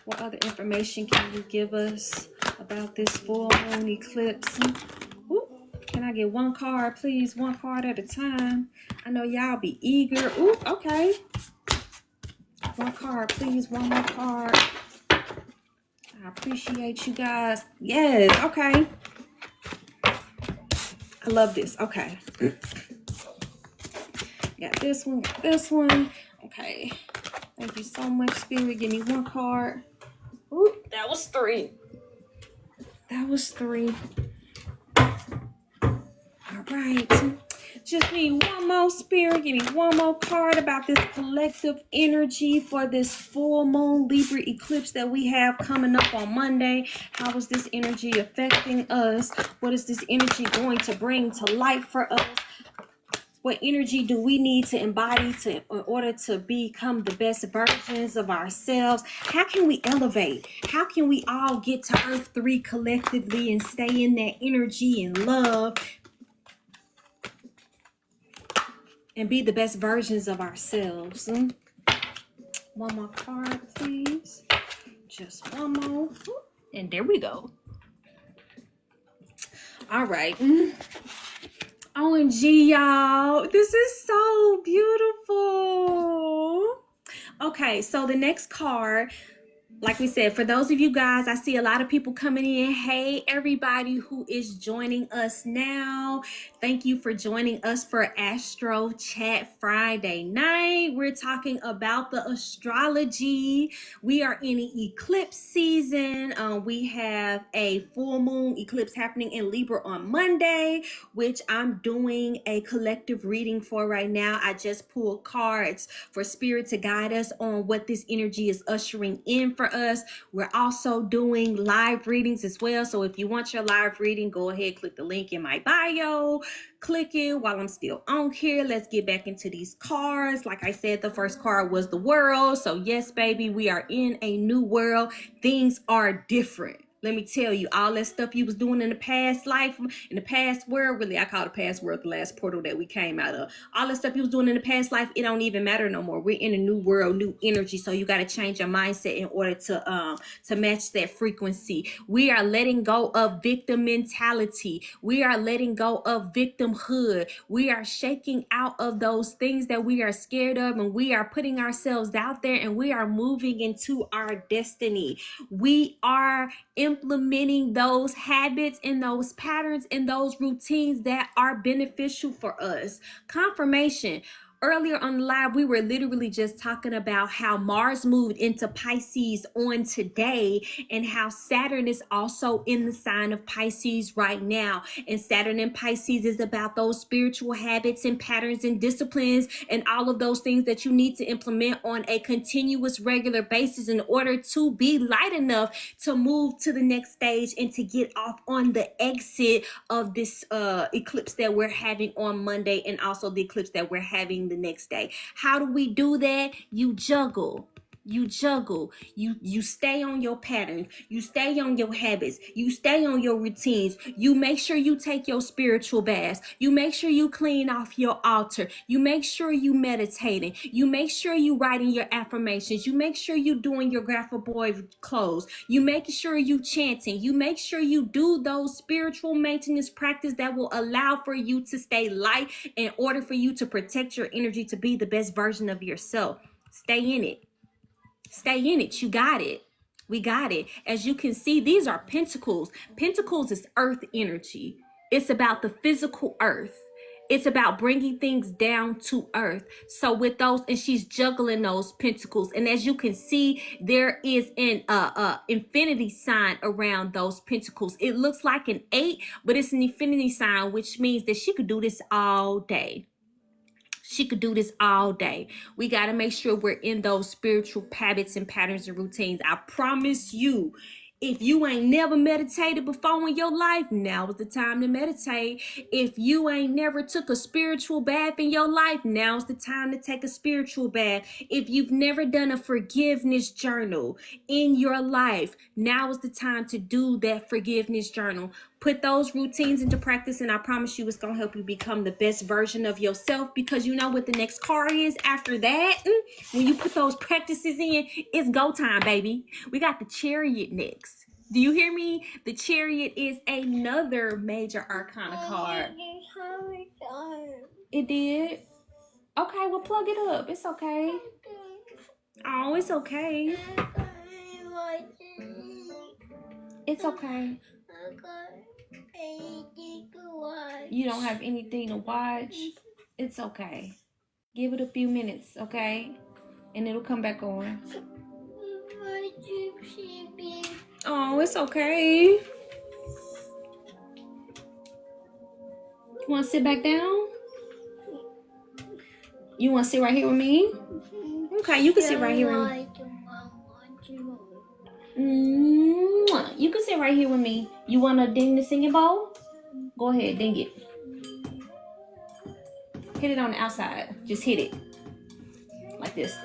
Speaker 1: what other information can you give us about this full moon eclipse? Ooh, can I get one card, please? One card at a time. I know y'all be eager. Ooh, okay. One card, please. One more card. I appreciate you guys. Yes, okay. I love this. Okay. Got this one, got this one. Okay. Thank you so much, Spirit. Give me one card. Ooh, that was 3. That was 3. All right. Just need one more, Spirit. Give me one more card about this collective energy for this full moon Libra eclipse that we have coming up on Monday. How is this energy affecting us? What is this energy going to bring to light for us? What energy do we need to embody in order to become the best versions of ourselves? How can we elevate? How can we all get to Earth 3 collectively and stay in that energy and love and be the best versions of ourselves? One more card, please. Just one more. And there we go. All right. OMG, y'all. This is so beautiful. Okay, so the next card, like we said, for those of you guys, I see a lot of people coming in. Hey, everybody who is joining us now. Thank you for joining us for Astro Chat Friday night. We're talking about the astrology. We are in eclipse season. We have a full moon eclipse happening in Libra on Monday, which I'm doing a collective reading for right now. I just pulled cards for Spirit to guide us on what this energy is ushering in for us. We're also doing live readings as well. So if you want your live reading, go ahead, click the link in my bio. Click it while I'm still on here. Let's get back into these cards. Like I said, the first card was the world. So yes, baby, we are in a new world. Things are different. Let me tell you, all that stuff you was doing in the past life, in the past world, really, I call it past world, the last portal that we came out of. All that stuff you was doing in the past life, it don't even matter no more. We're in a new world, new energy. So you got to change your mindset in order to match that frequency. We are letting go of victim mentality. We are letting go of victimhood. We are shaking out of those things that we are scared of, and we are putting ourselves out there, and we are moving into our destiny. We are implementing those habits and those patterns and those routines that are beneficial for us. Confirmation. Earlier on the live, we were literally just talking about how Mars moved into Pisces on today and how Saturn is also in the sign of Pisces right now. And Saturn in Pisces is about those spiritual habits and patterns and disciplines and all of those things that you need to implement on a continuous, regular basis in order to be light enough to move to the next stage and to get off on the exit of this eclipse that we're having on Monday, and also the eclipse that we're having the next day. How do we do that? You juggle. You stay on your patterns, you stay on your habits, you stay on your routines, you make sure you take your spiritual baths, you make sure you clean off your altar, you make sure you meditating, you make sure you writing your affirmations, you make sure you doing your graphic boy clothes, you make sure you chanting, you make sure you do those spiritual maintenance practice that will allow for you to stay light in order for you to protect your energy to be the best version of yourself. Stay in it. Stay in it. You got it. We got it. As you can see, these are pentacles. Pentacles is earth energy. It's about the physical earth. It's about bringing things down to earth. So with those, and she's juggling those pentacles. And as you can see, there is an infinity sign around those pentacles. It looks like an 8, but it's an infinity sign, which means that she could do this all day. She could do this all day. We got to make sure we're in those spiritual habits and patterns and routines. I promise you, if you ain't never meditated before in your life, now is the time to meditate. If you ain't never took a spiritual bath in your life, now is the time to take a spiritual bath. If you've never done a forgiveness journal in your life, now is the time to do that forgiveness journal. Put those routines into practice, and I promise you it's going to help you become the best version of yourself, because you know what the next card is after that? When you put those practices in, it's go time, baby. We got the Chariot next. Do you hear me? The Chariot is another major arcana card. It did? Okay, well, plug it up. It's okay. Oh, it's okay. It's okay.
Speaker 2: I got anything to watch.
Speaker 1: You don't have anything to watch? It's okay. Give it a few minutes, okay? And it'll come back on. Oh, it's okay. You want to sit back down? You want to sit right here with me? Okay, you can sit right here with me. You can sit right here with me. You want to ding the singing bowl? Go ahead, ding it. Hit it on the outside. Just hit it. Like this.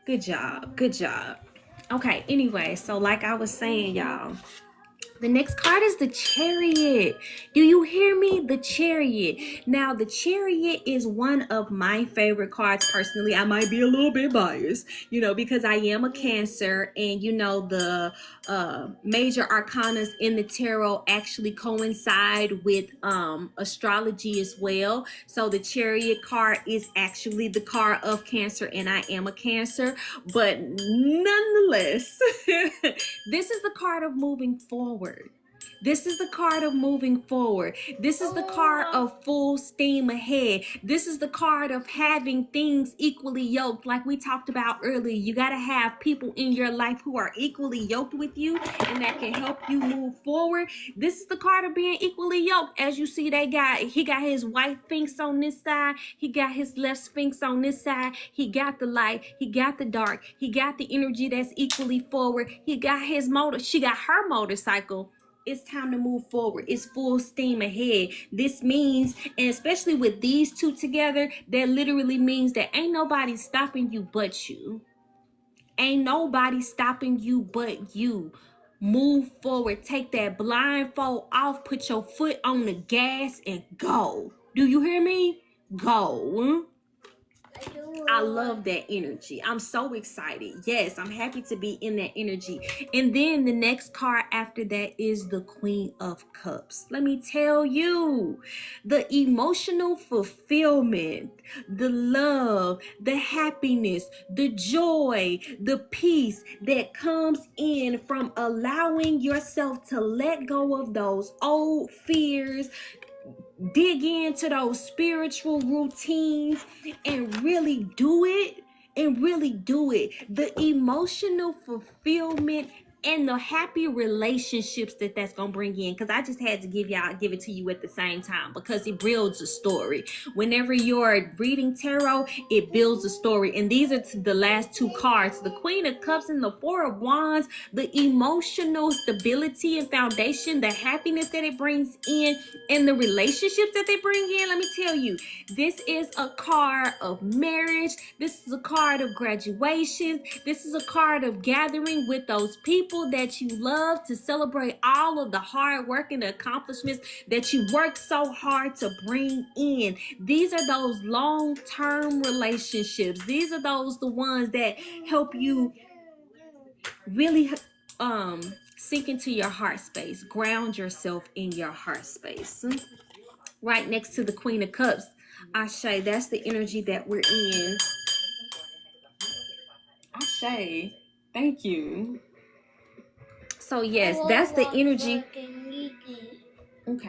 Speaker 1: Good job. Good job. Okay, anyway, so like I was saying, y'all, the next card is the Chariot. Do you hear me? The Chariot. Now, the Chariot is one of my favorite cards personally. I might be a little bit biased, because I am a Cancer, and the major arcanas in the tarot actually coincide with astrology as well. So the Chariot card is actually the card of Cancer, and I am a Cancer, but nonetheless, this is the card of moving forward. This is the card of moving forward. This is the card of full steam ahead. This is the card of having things equally yoked. Like we talked about earlier, you got to have people in your life who are equally yoked with you and that can help you move forward. This is the card of being equally yoked. As you see, he got his white sphinx on this side. He got his left sphinx on this side. He got the light. He got the dark. He got the energy that's equally forward. He got his motor. She got her motorcycle. It's time to move forward. It's full steam ahead. This means, and especially with these two together, that literally means that ain't nobody stopping you but you. Ain't nobody stopping you but you. Move forward. Take that blindfold off. Put your foot on the gas and go. Do you hear me? Go. I love that energy. I'm so excited. Yes, I'm happy to be in that energy. And then the next card after that is the Queen of Cups. Let me tell you, the emotional fulfillment, the love, the happiness, the joy, the peace that comes in from allowing yourself to let go of those old fears, dig into those spiritual routines and really do it. The emotional fulfillment and the happy relationships that's gonna bring in, because I just had to give it to you at the same time, because it builds a story. Whenever you're reading tarot, it builds a story. And these are the last two cards, the Queen of Cups and the Four of Wands. The emotional stability and foundation, the happiness that it brings in, and the relationships that they bring in. Let me tell you, this is a card of marriage. This is a card of graduation. This is a card of gathering with those people that you love to celebrate all of the hard work and the accomplishments that you worked so hard to bring in. These are those long-term relationships. These are the ones that help you really sink into your heart space, ground yourself in your heart space. Right next to the Queen of Cups, Ashe, that's the energy that we're in. Ashe, thank you. So yes, that's the energy. Okay.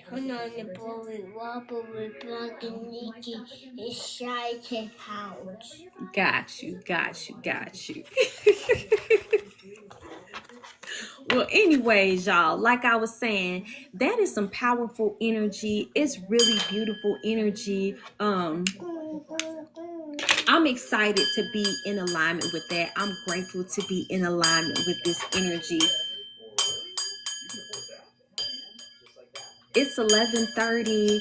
Speaker 2: Turn on the bowling wobble with black and Nikki is shy to house.
Speaker 1: Got you. Well, anyways, y'all, like I was saying, that is some powerful energy. It's really beautiful energy. I'm excited to be in alignment with that. I'm grateful to be in alignment with this energy. It's 11:30,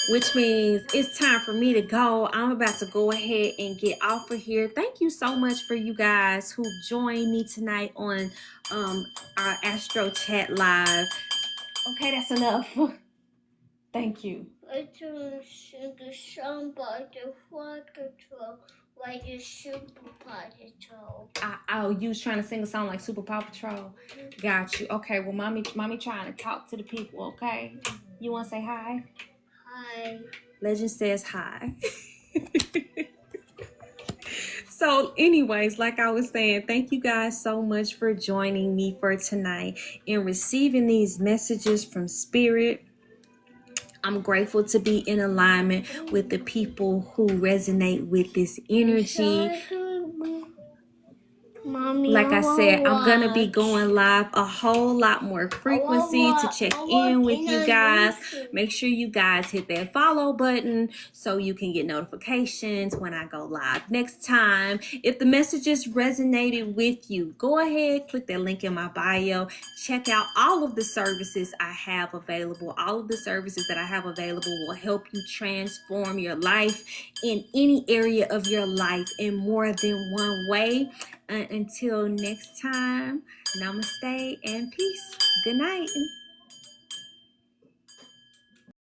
Speaker 1: which means it's time for me to go. I'm about to go ahead and get off of here. Thank you so much for you guys who joined me tonight on our Astro Chat Live. Okay, that's enough. Thank you.
Speaker 2: I turn the song by the Flight Control, like the Super Paw Patrol.
Speaker 1: You was trying to sing a song like Super Paw Patrol? Got you. Okay, well, mommy trying to talk to the people, okay? You want to say hi?
Speaker 2: Hi.
Speaker 1: Legend says hi. So anyways, like I was saying, thank you guys so much for joining me for tonight and receiving these messages from Spirit. I'm grateful to be in alignment with the people who resonate with this energy.
Speaker 2: Mommy,
Speaker 1: Like I said, I'm going to be
Speaker 2: watch.
Speaker 1: going live a whole lot more frequency to check in with you guys. Make sure you guys hit that follow button so you can get notifications when I go live next time. If the messages resonated with you, go ahead, click that link in my bio. Check out all of the services I have available. All of the services that I have available will help you transform your life in any area of your life in more than one way. Until next time, namaste and peace. Good night.